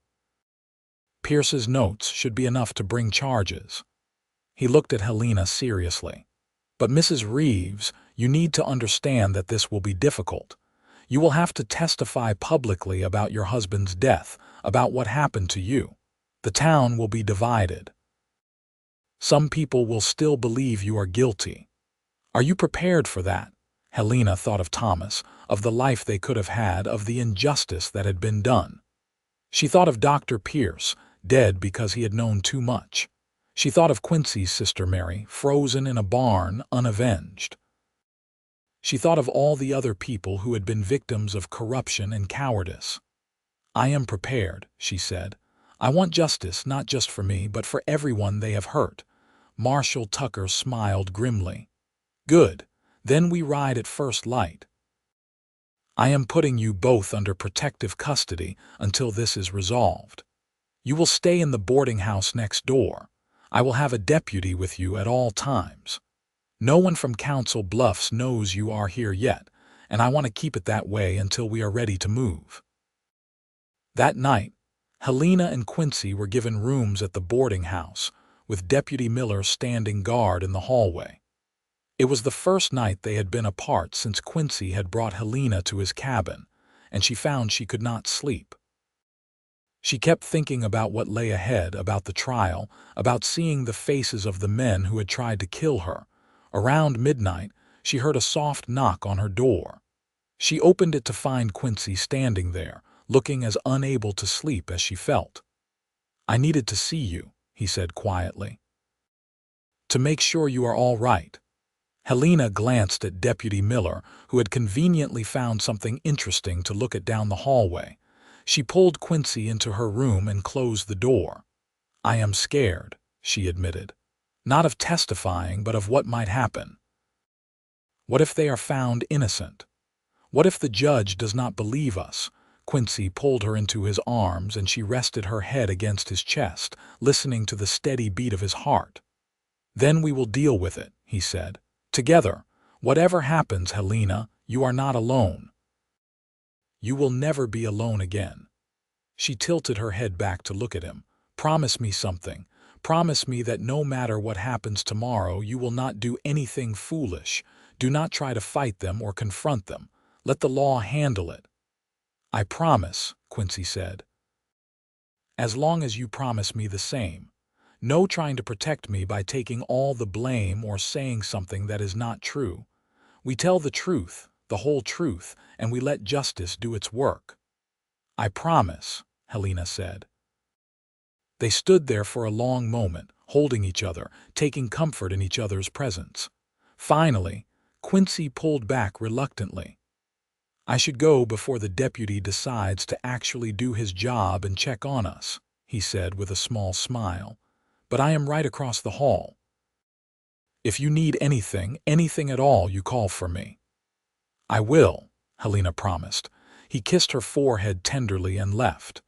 Pierce's notes, should be enough to bring charges." He looked at Helena seriously. "But Mrs. Reeves, you need to understand that this will be difficult. You will have to testify publicly about your husband's death, about what happened to you. The town will be divided. Some people will still believe you are guilty. Are you prepared for that?" Helena thought of Thomas, of the life they could have had, of the injustice that had been done. She thought of Dr. Pierce, dead because he had known too much. She thought of Quincy's sister Mary, frozen in a barn, unavenged. She thought of all the other people who had been victims of corruption and cowardice. "I am prepared," she said. "I want justice, not just for me, but for everyone they have hurt." Marshall Tucker smiled grimly. "Good. Then we ride at first light. I am putting you both under protective custody until this is resolved. You will stay in the boarding house next door. I will have a deputy with you at all times. No one from Council Bluffs knows you are here yet, and I want to keep it that way until we are ready to move." That night, Helena and Quincy were given rooms at the boarding house, with Deputy Miller standing guard in the hallway. It was the first night they had been apart since Quincy had brought Helena to his cabin, and she found she could not sleep. She kept thinking about what lay ahead, about the trial, about seeing the faces of the men who had tried to kill her. Around midnight, she heard a soft knock on her door. She opened it to find Quincy standing there, looking as unable to sleep as she felt. "I needed to see you," he said quietly. "To make sure you are all right." Helena glanced at Deputy Miller, who had conveniently found something interesting to look at down the hallway. She pulled Quincy into her room and closed the door. "I am scared," she admitted. "Not of testifying, but of what might happen. What if they are found innocent? What if the judge does not believe us?" Quincy pulled her into his arms, and she rested her head against his chest, listening to the steady beat of his heart. "Then we will deal with it," he said. "Together. Whatever happens, Helena, you are not alone. You will never be alone again." She tilted her head back to look at him. "Promise me something. Promise me that no matter what happens tomorrow, you will not do anything foolish. Do not try to fight them or confront them. Let the law handle it." "I promise," Quincy said. "As long as you promise me the same. No trying to protect me by taking all the blame or saying something that is not true. We tell the truth, the whole truth, and we let justice do its work." "I promise," Helena said. They stood there for a long moment, holding each other, taking comfort in each other's presence. Finally, Quincy pulled back reluctantly. "I should go before the deputy decides to actually do his job and check on us," he said with a small smile. "But I am right across the hall. If you need anything at all, you call for me." "I will," Helena promised. He kissed her forehead tenderly and left.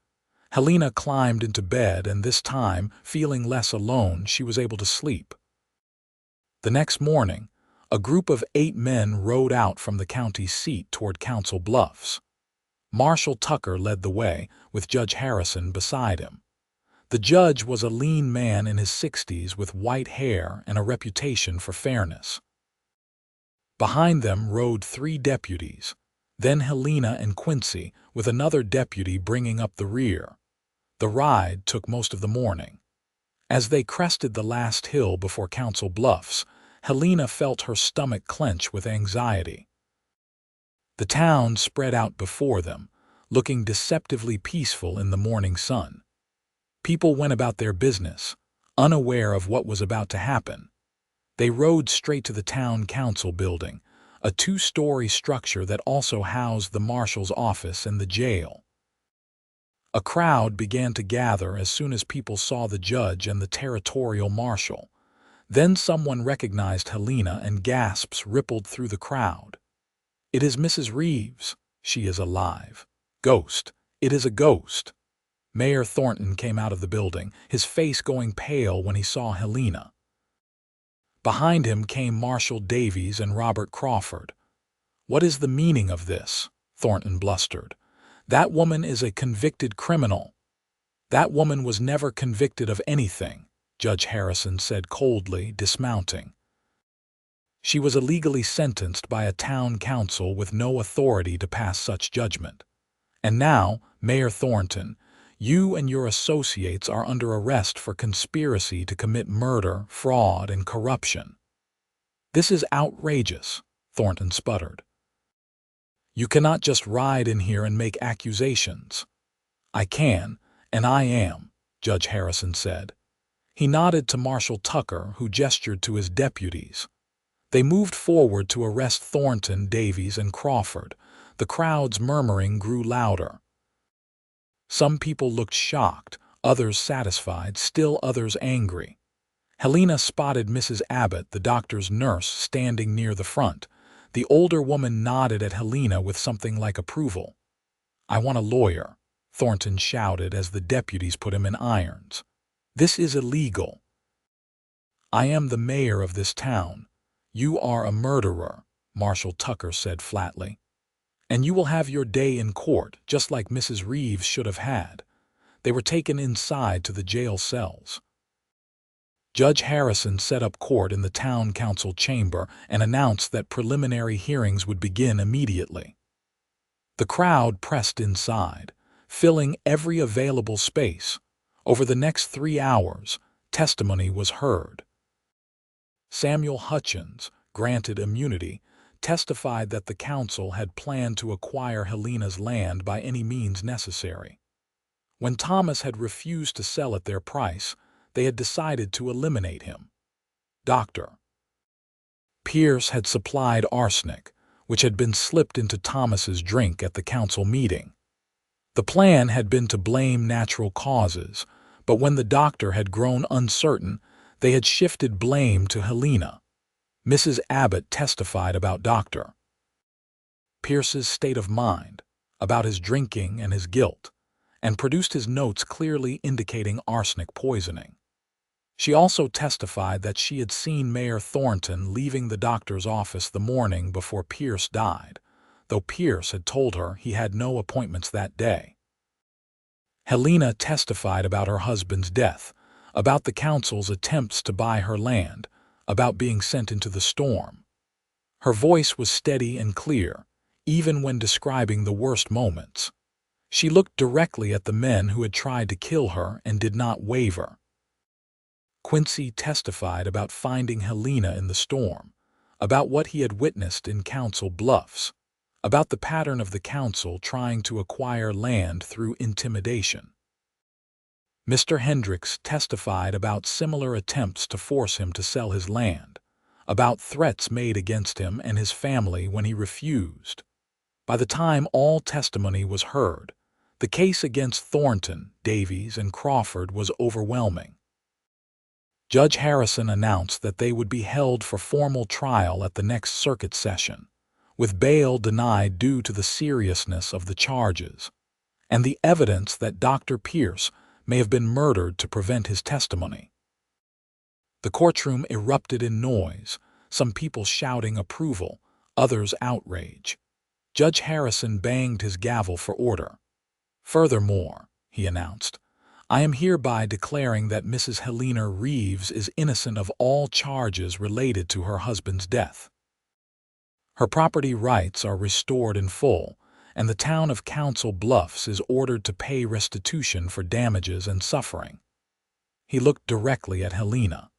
Helena climbed into bed, and this time, feeling less alone, she was able to sleep. The next morning, a group of 8 men rode out from the county seat toward Council Bluffs. Marshal Tucker led the way, with Judge Harrison beside him. The judge was a lean man in his 60s with white hair and a reputation for fairness. Behind them rode 3 deputies, then Helena and Quincy, with another deputy bringing up the rear. The ride took most of the morning. As they crested the last hill before Council Bluffs, Helena felt her stomach clench with anxiety. The town spread out before them, looking deceptively peaceful in the morning sun. People went about their business, unaware of what was about to happen. They rode straight to the town council building, a 2-story structure that also housed the marshal's office and the jail. A crowd began to gather as soon as people saw the judge and the territorial marshal. Then someone recognized Helena and gasps rippled through the crowd. "It is Mrs. Reeves. She is alive. Ghost. It is a ghost." Mayor Thornton came out of the building, his face going pale when he saw Helena. Behind him came Marshal Davies and Robert Crawford. "What is the meaning of this?" Thornton blustered. "That woman is a convicted criminal." "That woman was never convicted of anything," Judge Harrison said coldly, dismounting. "She was illegally sentenced by a town council with no authority to pass such judgment. And now, Mayor Thornton, you and your associates are under arrest for conspiracy to commit murder, fraud, and corruption." "This is outrageous," Thornton sputtered. "You cannot just ride in here and make accusations." "I can, and I am," Judge Harrison said. He nodded to Marshal Tucker, who gestured to his deputies. They moved forward to arrest Thornton, Davies, and Crawford. The crowd's murmuring grew louder. Some people looked shocked, others satisfied, still others angry. Helena spotted Mrs. Abbott, the doctor's nurse, standing near the front. The older woman nodded at Helena with something like approval. "I want a lawyer," Thornton shouted as the deputies put him in irons. "This is illegal." "I am the mayor of this town. You are a murderer," Marshal Tucker said flatly. "And you will have your day in court, just like Mrs. Reeves should have had." They were taken inside to the jail cells. Judge Harrison set up court in the town council chamber and announced that preliminary hearings would begin immediately. The crowd pressed inside, filling every available space. Over the next 3 hours, testimony was heard. Samuel Hutchins, granted immunity, testified that the council had planned to acquire Helena's land by any means necessary. When Thomas had refused to sell at their price, they had decided to eliminate him. Dr. Pierce had supplied arsenic, which had been slipped into Thomas's drink at the council meeting. The plan had been to blame natural causes, but when the doctor had grown uncertain, they had shifted blame to Helena. Mrs. Abbott testified about Dr. Pierce's state of mind, about his drinking and his guilt, and produced his notes clearly indicating arsenic poisoning. She also testified that she had seen Mayor Thornton leaving the doctor's office the morning before Pierce died, though Pierce had told her he had no appointments that day. Helena testified about her husband's death, about the council's attempts to buy her land, about being sent into the storm. Her voice was steady and clear, even when describing the worst moments. She looked directly at the men who had tried to kill her and did not waver. Quincy testified about finding Helena in the storm, about what he had witnessed in Council Bluffs, about the pattern of the council trying to acquire land through intimidation. Mr. Hendricks testified about similar attempts to force him to sell his land, about threats made against him and his family when he refused. By the time all testimony was heard, the case against Thornton, Davies, and Crawford was overwhelming. Judge Harrison announced that they would be held for formal trial at the next circuit session, with bail denied due to the seriousness of the charges, and the evidence that Dr. Pierce may have been murdered to prevent his testimony. The courtroom erupted in noise, some people shouting approval, others outrage. Judge Harrison banged his gavel for order. "Furthermore," he announced, "I am hereby declaring that Mrs. Helena Reeves is innocent of all charges related to her husband's death. Her property rights are restored in full, and the town of Council Bluffs is ordered to pay restitution for damages and suffering." He looked directly at Helena.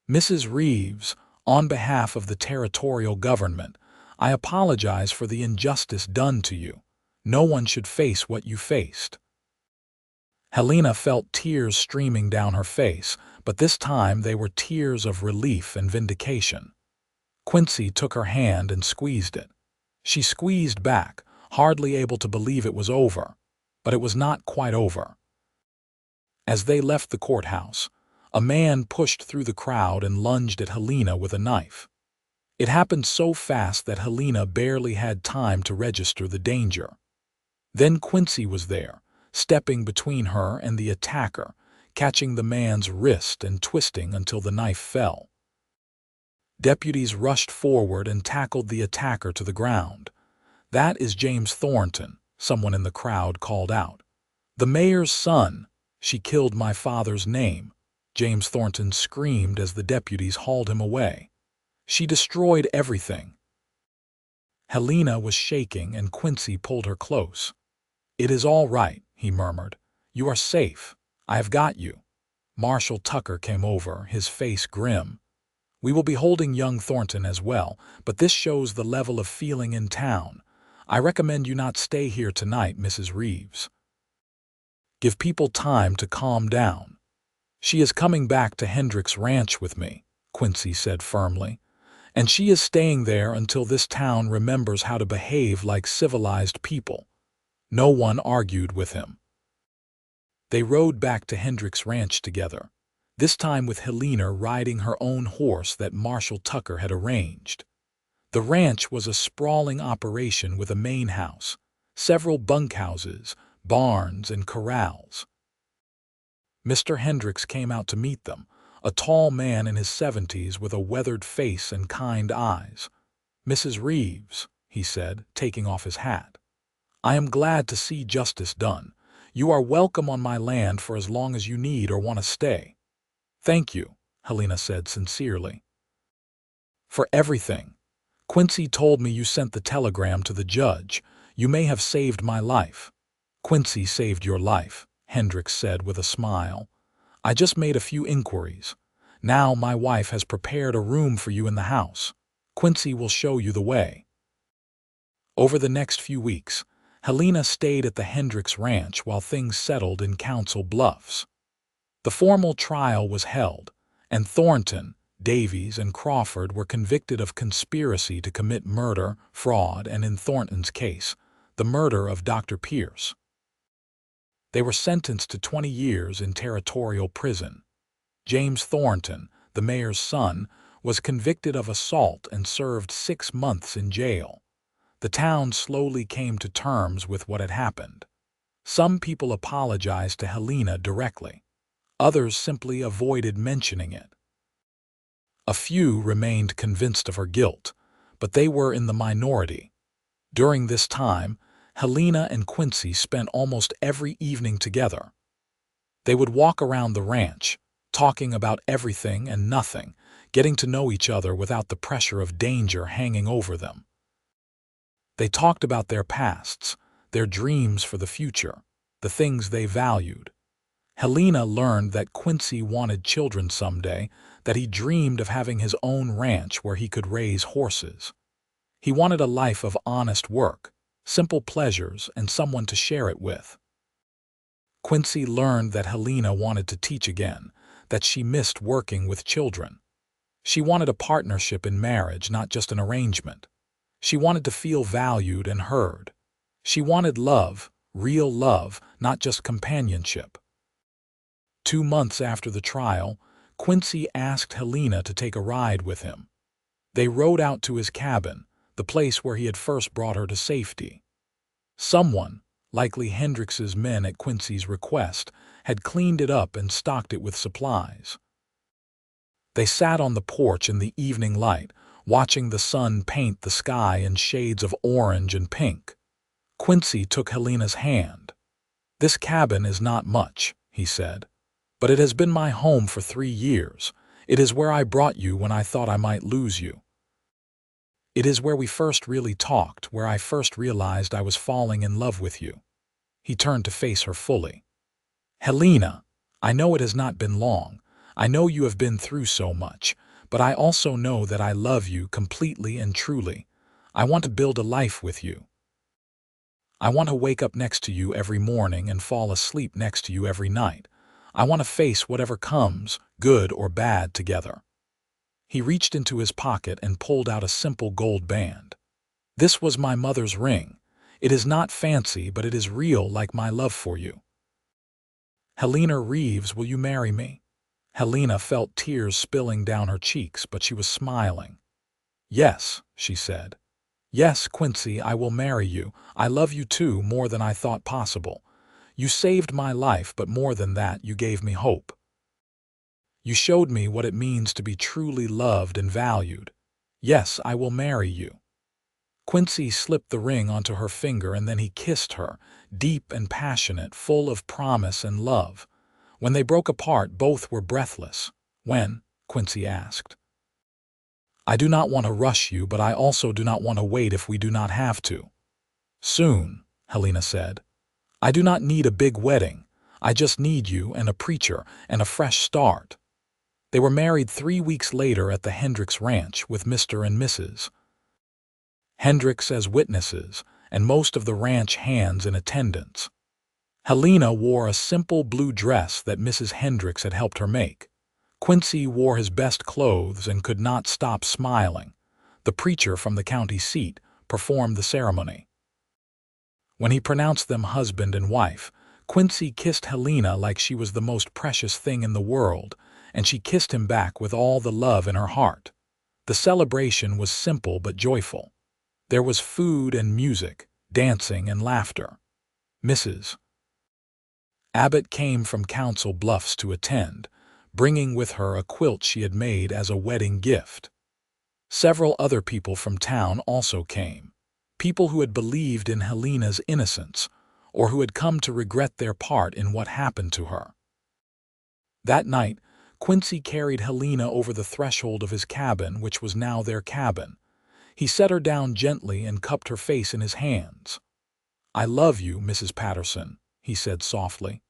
"Mrs. Reeves, on behalf of the territorial government, I apologize for the injustice done to you. No one should face what you faced." Helena felt tears streaming down her face, but this time they were tears of relief and vindication. Quincy took her hand and squeezed it. She squeezed back, hardly able to believe it was over, but it was not quite over. As they left the courthouse, a man pushed through the crowd and lunged at Helena with a knife. It happened so fast that Helena barely had time to register the danger. Then Quincy was there, stepping between her and the attacker, catching the man's wrist and twisting until the knife fell. Deputies rushed forward and tackled the attacker to the ground. "That is James Thornton," someone in the crowd called out. "The mayor's son. She killed my father's name," James Thornton screamed as the deputies hauled him away. "She destroyed everything." Helena was shaking and Quincy pulled her close. "It is all right," he murmured. "You are safe. I have got you." Marshal Tucker came over, his face grim. "We will be holding young Thornton as well, but this shows the level of feeling in town. I recommend you not stay here tonight, Mrs. Reeves. Give people time to calm down." "She is coming back to Hendricks Ranch with me," Quincy said firmly, "and she is staying there until this town remembers how to behave like civilized people." No one argued with him. They rode back to Hendricks Ranch together, this time with Helena riding her own horse that Marshal Tucker had arranged. The ranch was a sprawling operation with a main house, several bunkhouses, barns, and corrals. Mr. Hendricks came out to meet them, a tall man in his 70s with a weathered face and kind eyes. "Mrs. Reeves," he said, taking off his hat, "I am glad to see justice done. You are welcome on my land for as long as you need or want to stay." "Thank you," Helena said sincerely. "For everything. Quincy told me you sent the telegram to the judge. You may have saved my life." "Quincy saved your life," Hendricks said with a smile. "I just made a few inquiries. Now my wife has prepared a room for you in the house. Quincy will show you the way." Over the next few weeks, Helena stayed at the Hendricks Ranch while things settled in Council Bluffs. The formal trial was held, and Thornton, Davies, and Crawford were convicted of conspiracy to commit murder, fraud, and in Thornton's case, the murder of Dr. Pierce. They were sentenced to 20 years in territorial prison. James Thornton, the mayor's son, was convicted of assault and served 6 months in jail. The town slowly came to terms with what had happened. Some people apologized to Helena directly. Others simply avoided mentioning it. A few remained convinced of her guilt, but they were in the minority. During this time, Helena and Quincy spent almost every evening together. They would walk around the ranch, talking about everything and nothing, getting to know each other without the pressure of danger hanging over them. They talked about their pasts, their dreams for the future, the things they valued. Helena learned that Quincy wanted children someday, that he dreamed of having his own ranch where he could raise horses. He wanted a life of honest work, simple pleasures, and someone to share it with. Quincy learned that Helena wanted to teach again, that she missed working with children. She wanted a partnership in marriage, not just an arrangement. She wanted to feel valued and heard. She wanted love, real love, not just companionship. 2 months after the trial, Quincy asked Helena to take a ride with him. They rode out to his cabin, the place where he had first brought her to safety. Someone, likely Hendrix's men at Quincy's request, had cleaned it up and stocked it with supplies. They sat on the porch in the evening light, watching the sun paint the sky in shades of orange and pink. Quincy took Helena's hand. "This cabin is not much," he said, "but it has been my home for 3 years. It is where I brought you when I thought I might lose you. It is where we first really talked, where I first realized I was falling in love with you." He turned to face her fully. "Helena, I know it has not been long. I know you have been through so much, but I also know that I love you completely and truly. I want to build a life with you. I want to wake up next to you every morning and fall asleep next to you every night. I want to face whatever comes, good or bad, together." He reached into his pocket and pulled out a simple gold band. "This was my mother's ring. It is not fancy, but it is real, like my love for you. Helena Reeves, will you marry me?" Helena felt tears spilling down her cheeks, but she was smiling. "Yes," she said. "Yes, Quincy, I will marry you. I love you too, more than I thought possible. You saved my life, but more than that, you gave me hope. You showed me what it means to be truly loved and valued. Yes, I will marry you." Quincy slipped the ring onto her finger and then he kissed her, deep and passionate, full of promise and love. When they broke apart, both were breathless. "When?" Quincy asked. "I do not want to rush you, but I also do not want to wait if we do not have to." "Soon," Helena said. "I do not need a big wedding. I just need you and a preacher and a fresh start." They were married 3 weeks later at the Hendrix Ranch with Mr. and Mrs. Hendrix as witnesses and most of the ranch hands in attendance. Helena wore a simple blue dress that Mrs. Hendrix had helped her make. Quincy wore his best clothes and could not stop smiling. The preacher from the county seat performed the ceremony. When he pronounced them husband and wife, Quincy kissed Helena like she was the most precious thing in the world, and she kissed him back with all the love in her heart. The celebration was simple but joyful. There was food and music, dancing and laughter. Mrs. Abbott came from Council Bluffs to attend, bringing with her a quilt she had made as a wedding gift. Several other people from town also came, people who had believed in Helena's innocence, or who had come to regret their part in what happened to her. That night, Quincy carried Helena over the threshold of his cabin, which was now their cabin. He set her down gently and cupped her face in his hands. "I love you, Mrs. Patterson," he said softly.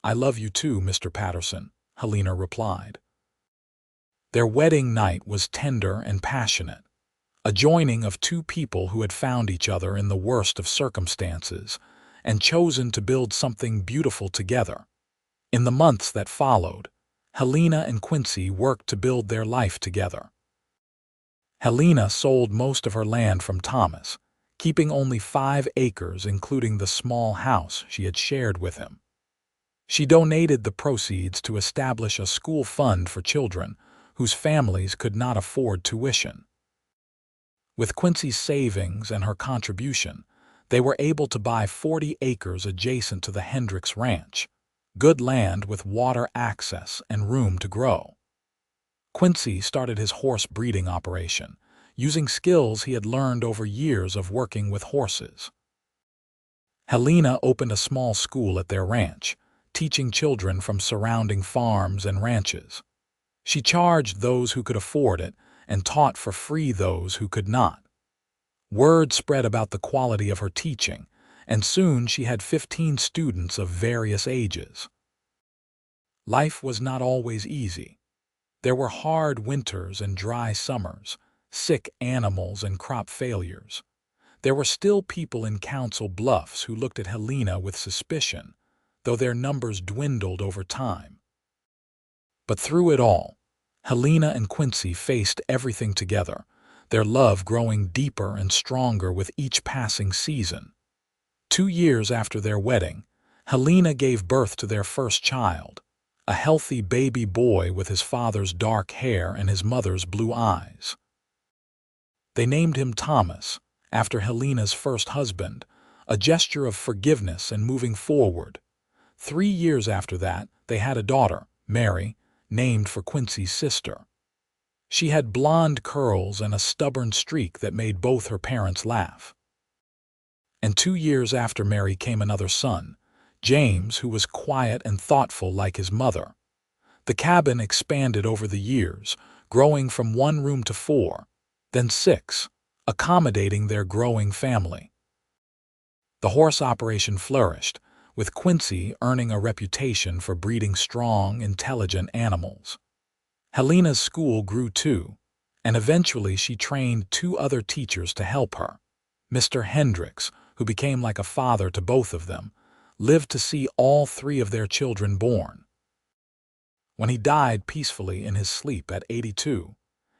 "I love you too, Mr. Patterson," Helena replied. Their wedding night was tender and passionate, a joining of two people who had found each other in the worst of circumstances and chosen to build something beautiful together. In the months that followed, Helena and Quincy worked to build their life together. Helena sold most of her land from Thomas, keeping only 5 acres, including the small house she had shared with him. She donated the proceeds to establish a school fund for children whose families could not afford tuition. With Quincy's savings and her contribution, they were able to buy 40 acres adjacent to the Hendrix Ranch, good land with water access and room to grow. Quincy started his horse breeding operation, using skills he had learned over years of working with horses. Helena opened a small school at their ranch, teaching children from surrounding farms and ranches. She charged those who could afford it and taught for free those who could not. Word spread about the quality of her teaching, and soon she had 15 students of various ages. Life was not always easy. There were hard winters and dry summers, sick animals and crop failures. There were still people in Council Bluffs who looked at Helena with suspicion, though their numbers dwindled over time. But through it all, Helena and Quincy faced everything together, their love growing deeper and stronger with each passing season. 2 years after their wedding, Helena gave birth to their first child, a healthy baby boy with his father's dark hair and his mother's blue eyes. They named him Thomas, after Helena's first husband, a gesture of forgiveness and moving forward. 3 years after that, they had a daughter, Mary, named for Quincy's sister. She had blonde curls and a stubborn streak that made both her parents laugh. And 2 years after Mary came another son, James, who was quiet and thoughtful like his mother. The cabin expanded over the years, growing from 1 room to 4, then 6, accommodating their growing family. The horse operation flourished, with Quincy earning a reputation for breeding strong, intelligent animals. Helena's school grew too, and eventually she trained 2 other teachers to help her. Mr. Hendricks, who became like a father to both of them, lived to see all 3 of their children born. When he died peacefully in his sleep at 82,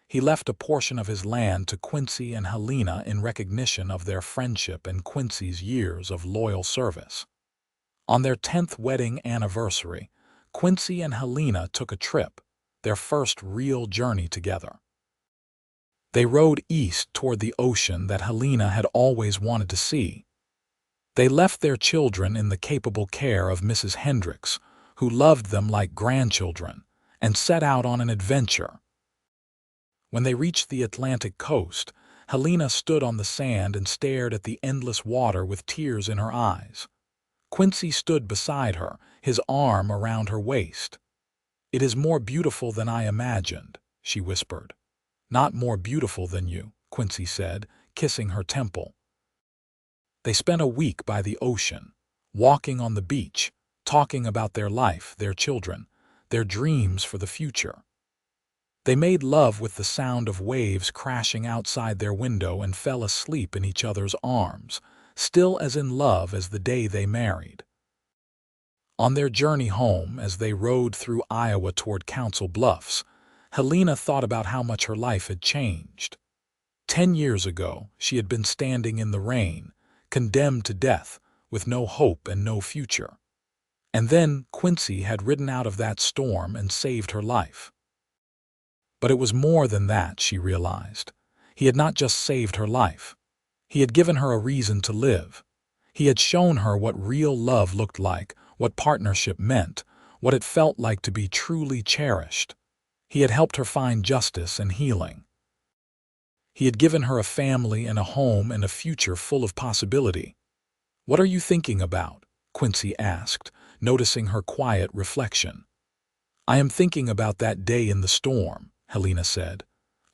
he left a portion of his land to Quincy and Helena in recognition of their friendship and Quincy's years of loyal service. On their 10th wedding anniversary, Quincy and Helena took a trip, their first real journey together. They rode east toward the ocean that Helena had always wanted to see. They left their children in the capable care of Mrs. Hendricks, who loved them like grandchildren, and set out on an adventure. When they reached the Atlantic coast, Helena stood on the sand and stared at the endless water with tears in her eyes. Quincy stood beside her, his arm around her waist. "It is more beautiful than I imagined," she whispered. "Not more beautiful than you," Quincy said, kissing her temple. They spent a week by the ocean, walking on the beach, talking about their life, their children, their dreams for the future. They made love with the sound of waves crashing outside their window and fell asleep in each other's arms, still as in love as the day they married. On their journey home, as they rode through Iowa toward Council Bluffs, Helena thought about how much her life had changed. 10 years ago, she had been standing in the rain, condemned to death, with no hope and no future. And then Quincy had ridden out of that storm and saved her life. But it was more than that, she realized. He had not just saved her life. He had given her a reason to live. He had shown her what real love looked like, what partnership meant, what it felt like to be truly cherished. He had helped her find justice and healing. He had given her a family and a home and a future full of possibility. "What are you thinking about?" Quincy asked, noticing her quiet reflection. "I am thinking about that day in the storm," Helena said.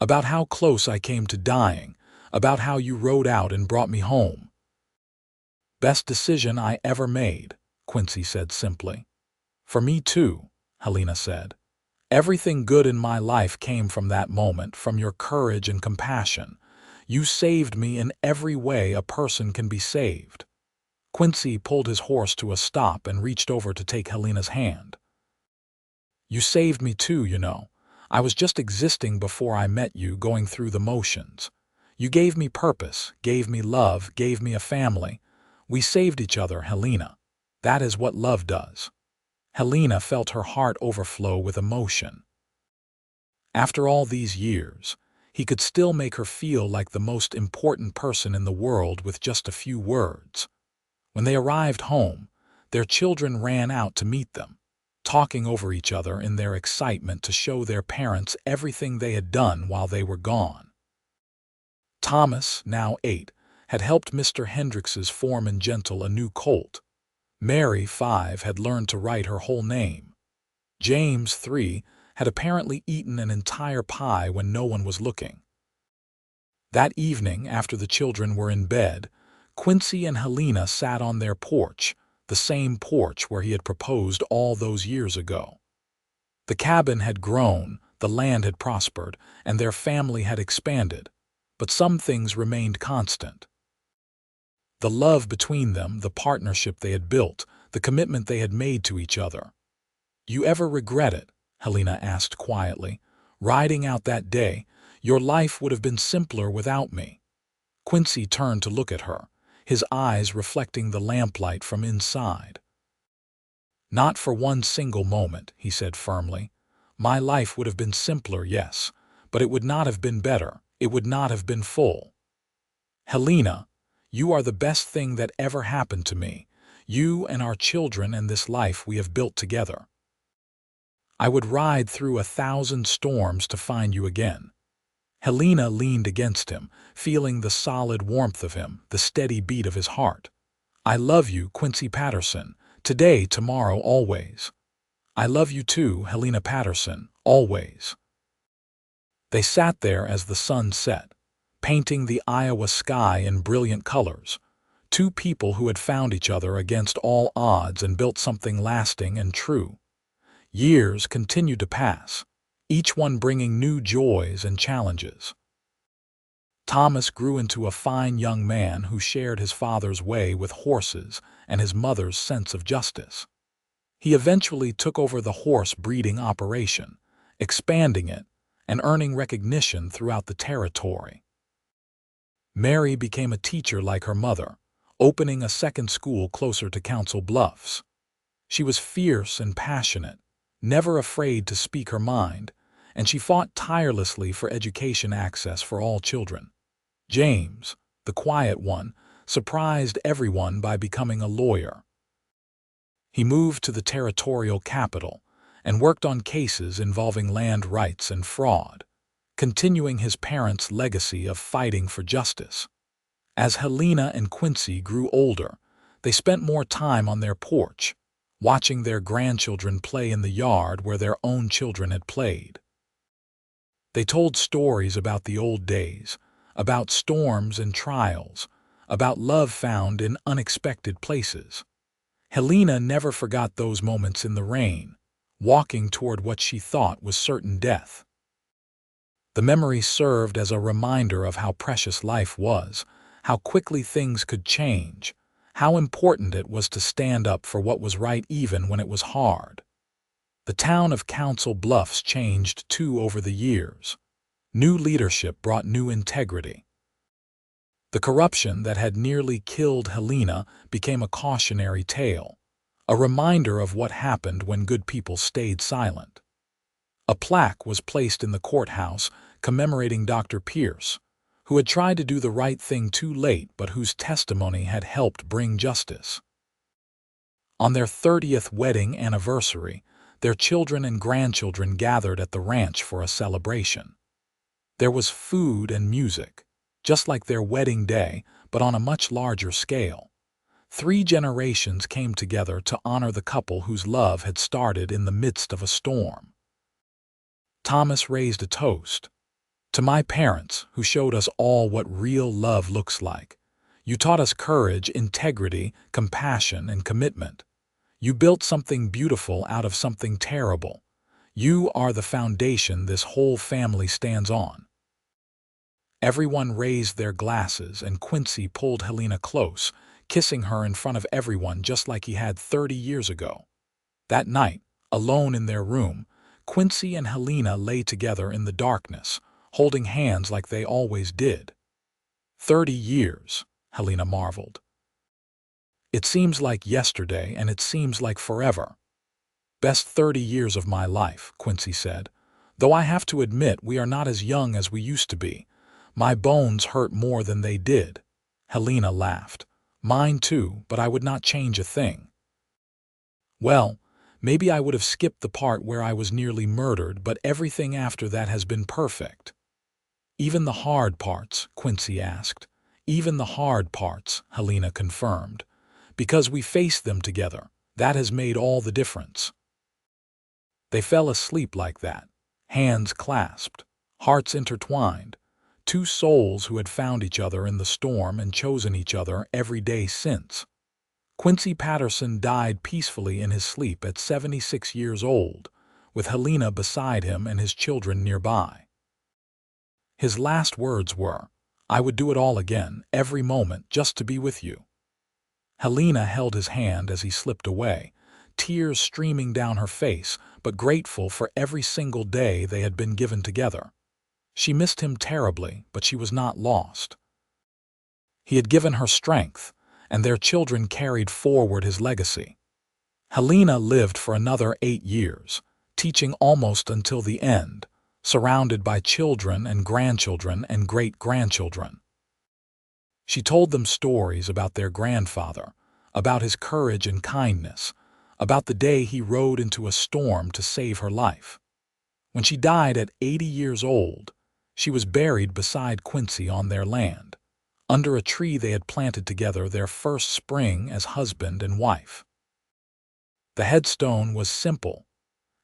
"About how close I came to dying, about how you rode out and brought me home." "Best decision I ever made," Quincy said simply. "For me too," Helena said. "Everything good in my life came from that moment, from your courage and compassion. You saved me in every way a person can be saved." Quincy pulled his horse to a stop and reached over to take Helena's hand. "You saved me too, you know. I was just existing before I met you, going through the motions. You gave me purpose, gave me love, gave me a family. We saved each other, Helena. That is what love does." Helena felt her heart overflow with emotion. After all these years, he could still make her feel like the most important person in the world with just a few words. When they arrived home, their children ran out to meet them, talking over each other in their excitement to show their parents everything they had done while they were gone. Thomas, now 8, had helped Mr. Hendricks's foreman gentle a new colt. Mary, 5, had learned to write her whole name. James, 3, had apparently eaten an entire pie when no one was looking. That evening, after the children were in bed, Quincy and Helena sat on their porch, the same porch where he had proposed all those years ago. The cabin had grown, the land had prospered, and their family had expanded, but some things remained constant. The love between them, the partnership they had built, the commitment they had made to each other. "You ever regret it?" Helena asked quietly. "Riding out that day, your life would have been simpler without me." Quincy turned to look at her, his eyes reflecting the lamplight from inside. "Not for one single moment," he said firmly. "My life would have been simpler, yes, but it would not have been better. It would not have been full. Helena, you are the best thing that ever happened to me, you and our children and this life we have built together. I would ride through 1,000 storms to find you again." Helena leaned against him, feeling the solid warmth of him, the steady beat of his heart. "I love you, Quincy Patterson, today, tomorrow, always. I love you too, Helena Patterson, always." They sat there as the sun set, painting the Iowa sky in brilliant colors. Two people who had found each other against all odds and built something lasting and true. Years continued to pass, each one bringing new joys and challenges. Thomas grew into a fine young man who shared his father's way with horses and his mother's sense of justice. He eventually took over the horse breeding operation, expanding it and earning recognition throughout the territory. Mary became a teacher like her mother, opening a second school closer to Council Bluffs. She was fierce and passionate, never afraid to speak her mind, and she fought tirelessly for education access for all children. James, the quiet one, surprised everyone by becoming a lawyer. He moved to the territorial capital and worked on cases involving land rights and fraud, continuing his parents' legacy of fighting for justice. As Helena and Quincy grew older, they spent more time on their porch, watching their grandchildren play in the yard where their own children had played. They told stories about the old days, about storms and trials, about love found in unexpected places. Helena never forgot those moments in the rain, walking toward what she thought was certain death. The memory served as a reminder of how precious life was, how quickly things could change, how important it was to stand up for what was right even when it was hard. The town of Council Bluffs changed too over the years. New leadership brought new integrity. The corruption that had nearly killed Helena became a cautionary tale, a reminder of what happened when good people stayed silent. A plaque was placed in the courthouse commemorating Dr. Pierce, who had tried to do the right thing too late but whose testimony had helped bring justice. On their 30th wedding anniversary, their children and grandchildren gathered at the ranch for a celebration. There was food and music, just like their wedding day, but on a much larger scale. 3 generations came together to honor the couple whose love had started in the midst of a storm. Thomas raised a toast. "To my parents, who showed us all what real love looks like. You taught us courage, integrity, compassion, and commitment. You built something beautiful out of something terrible. You are the foundation this whole family stands on." Everyone raised their glasses, and Quincy pulled Helena close, kissing her in front of everyone just like he had 30 years ago. That night, alone in their room, Quincy and Helena lay together in the darkness, holding hands like they always did. 30 years, Helena marveled. "It seems like yesterday, and it seems like forever." "Best 30 years of my life," Quincy said. "Though I have to admit we are not as young as we used to be. My bones hurt more than they did." Helena laughed. "Mine too, but I would not change a thing." "Well, maybe I would have skipped the part where I was nearly murdered, but everything after that has been perfect." "Even the hard parts?" Quincy asked. "Even the hard parts," Helena confirmed. Because we faced them together, that has made all the difference. They fell asleep like that, hands clasped, hearts intertwined, two souls who had found each other in the storm and chosen each other every day since. Quincy Patterson died peacefully in his sleep at 76 years old, with Helena beside him and his children nearby. His last words were, "I would do it all again, every moment, just to be with you." Helena held his hand as he slipped away, tears streaming down her face, but grateful for every single day they had been given together. She missed him terribly, but she was not lost. He had given her strength, and their children carried forward his legacy. Helena lived for another 8 years, teaching almost until the end, surrounded by children and grandchildren and great-grandchildren. She told them stories about their grandfather, about his courage and kindness, about the day he rode into a storm to save her life. When she died at 80 years old, she was buried beside Quincy on their land, under a tree they had planted together their first spring as husband and wife. The headstone was simple.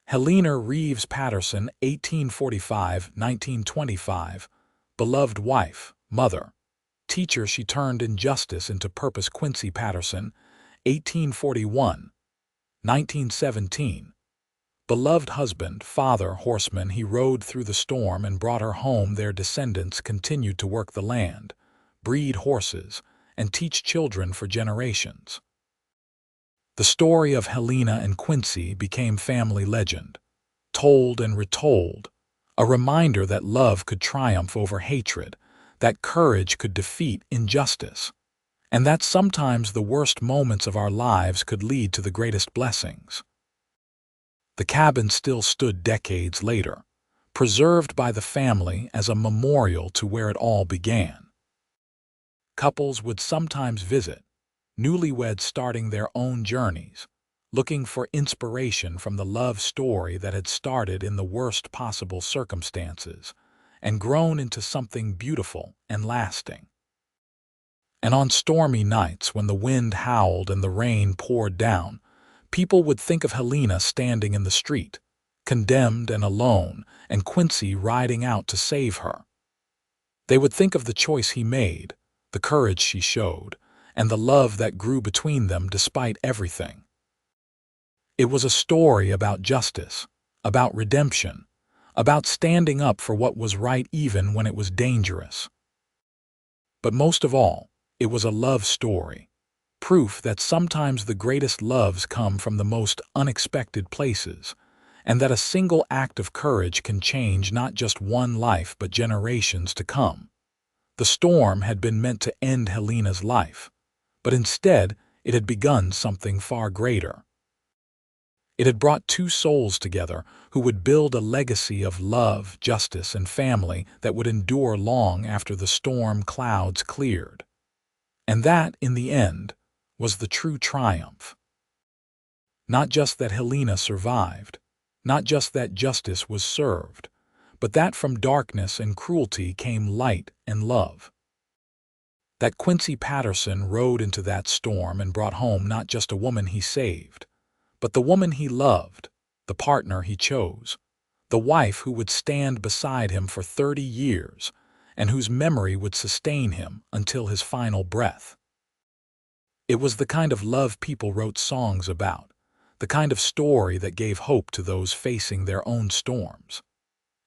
Helena Reeves Patterson, 1845–1925, beloved wife, mother, teacher she turned injustice into purpose. Quincy Patterson, 1841–1917, beloved husband, father, horseman, he rode through the storm and brought her home. Their descendants continued to work the land, breed horses, and teach children for generations. The story of Helena and Quincy became family legend, told and retold, a reminder that love could triumph over hatred, that courage could defeat injustice, and that sometimes the worst moments of our lives could lead to the greatest blessings. The cabin still stood decades later, preserved by the family as a memorial to where it all began. Couples would sometimes visit, newlyweds starting their own journeys, looking for inspiration from the love story that had started in the worst possible circumstances and grown into something beautiful and lasting. And on stormy nights when the wind howled and the rain poured down, people would think of Helena standing in the street, condemned and alone, and Quincy riding out to save her. They would think of the choice he made, the courage she showed, and the love that grew between them despite everything. It was a story about justice, about redemption, about standing up for what was right even when it was dangerous. But most of all, it was a love story, proof that sometimes the greatest loves come from the most unexpected places, and that a single act of courage can change not just one life but generations to come. The storm had been meant to end Helena's life, but instead it had begun something far greater. It had brought two souls together who would build a legacy of love, justice, and family that would endure long after the storm clouds cleared. And that, in the end, was the true triumph. Not just that Helena survived, not just that justice was served, but that from darkness and cruelty came light and love. That Quincy Patterson rode into that storm and brought home not just a woman he saved, but the woman he loved, the partner he chose, the wife who would stand beside him for 30 years and whose memory would sustain him until his final breath. It was the kind of love people wrote songs about, the kind of story that gave hope to those facing their own storms.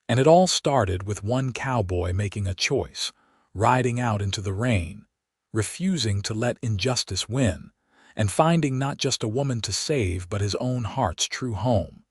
And it all started with one cowboy making a choice, riding out into the rain, refusing to let injustice win, and finding not just a woman to save but his own heart's true home.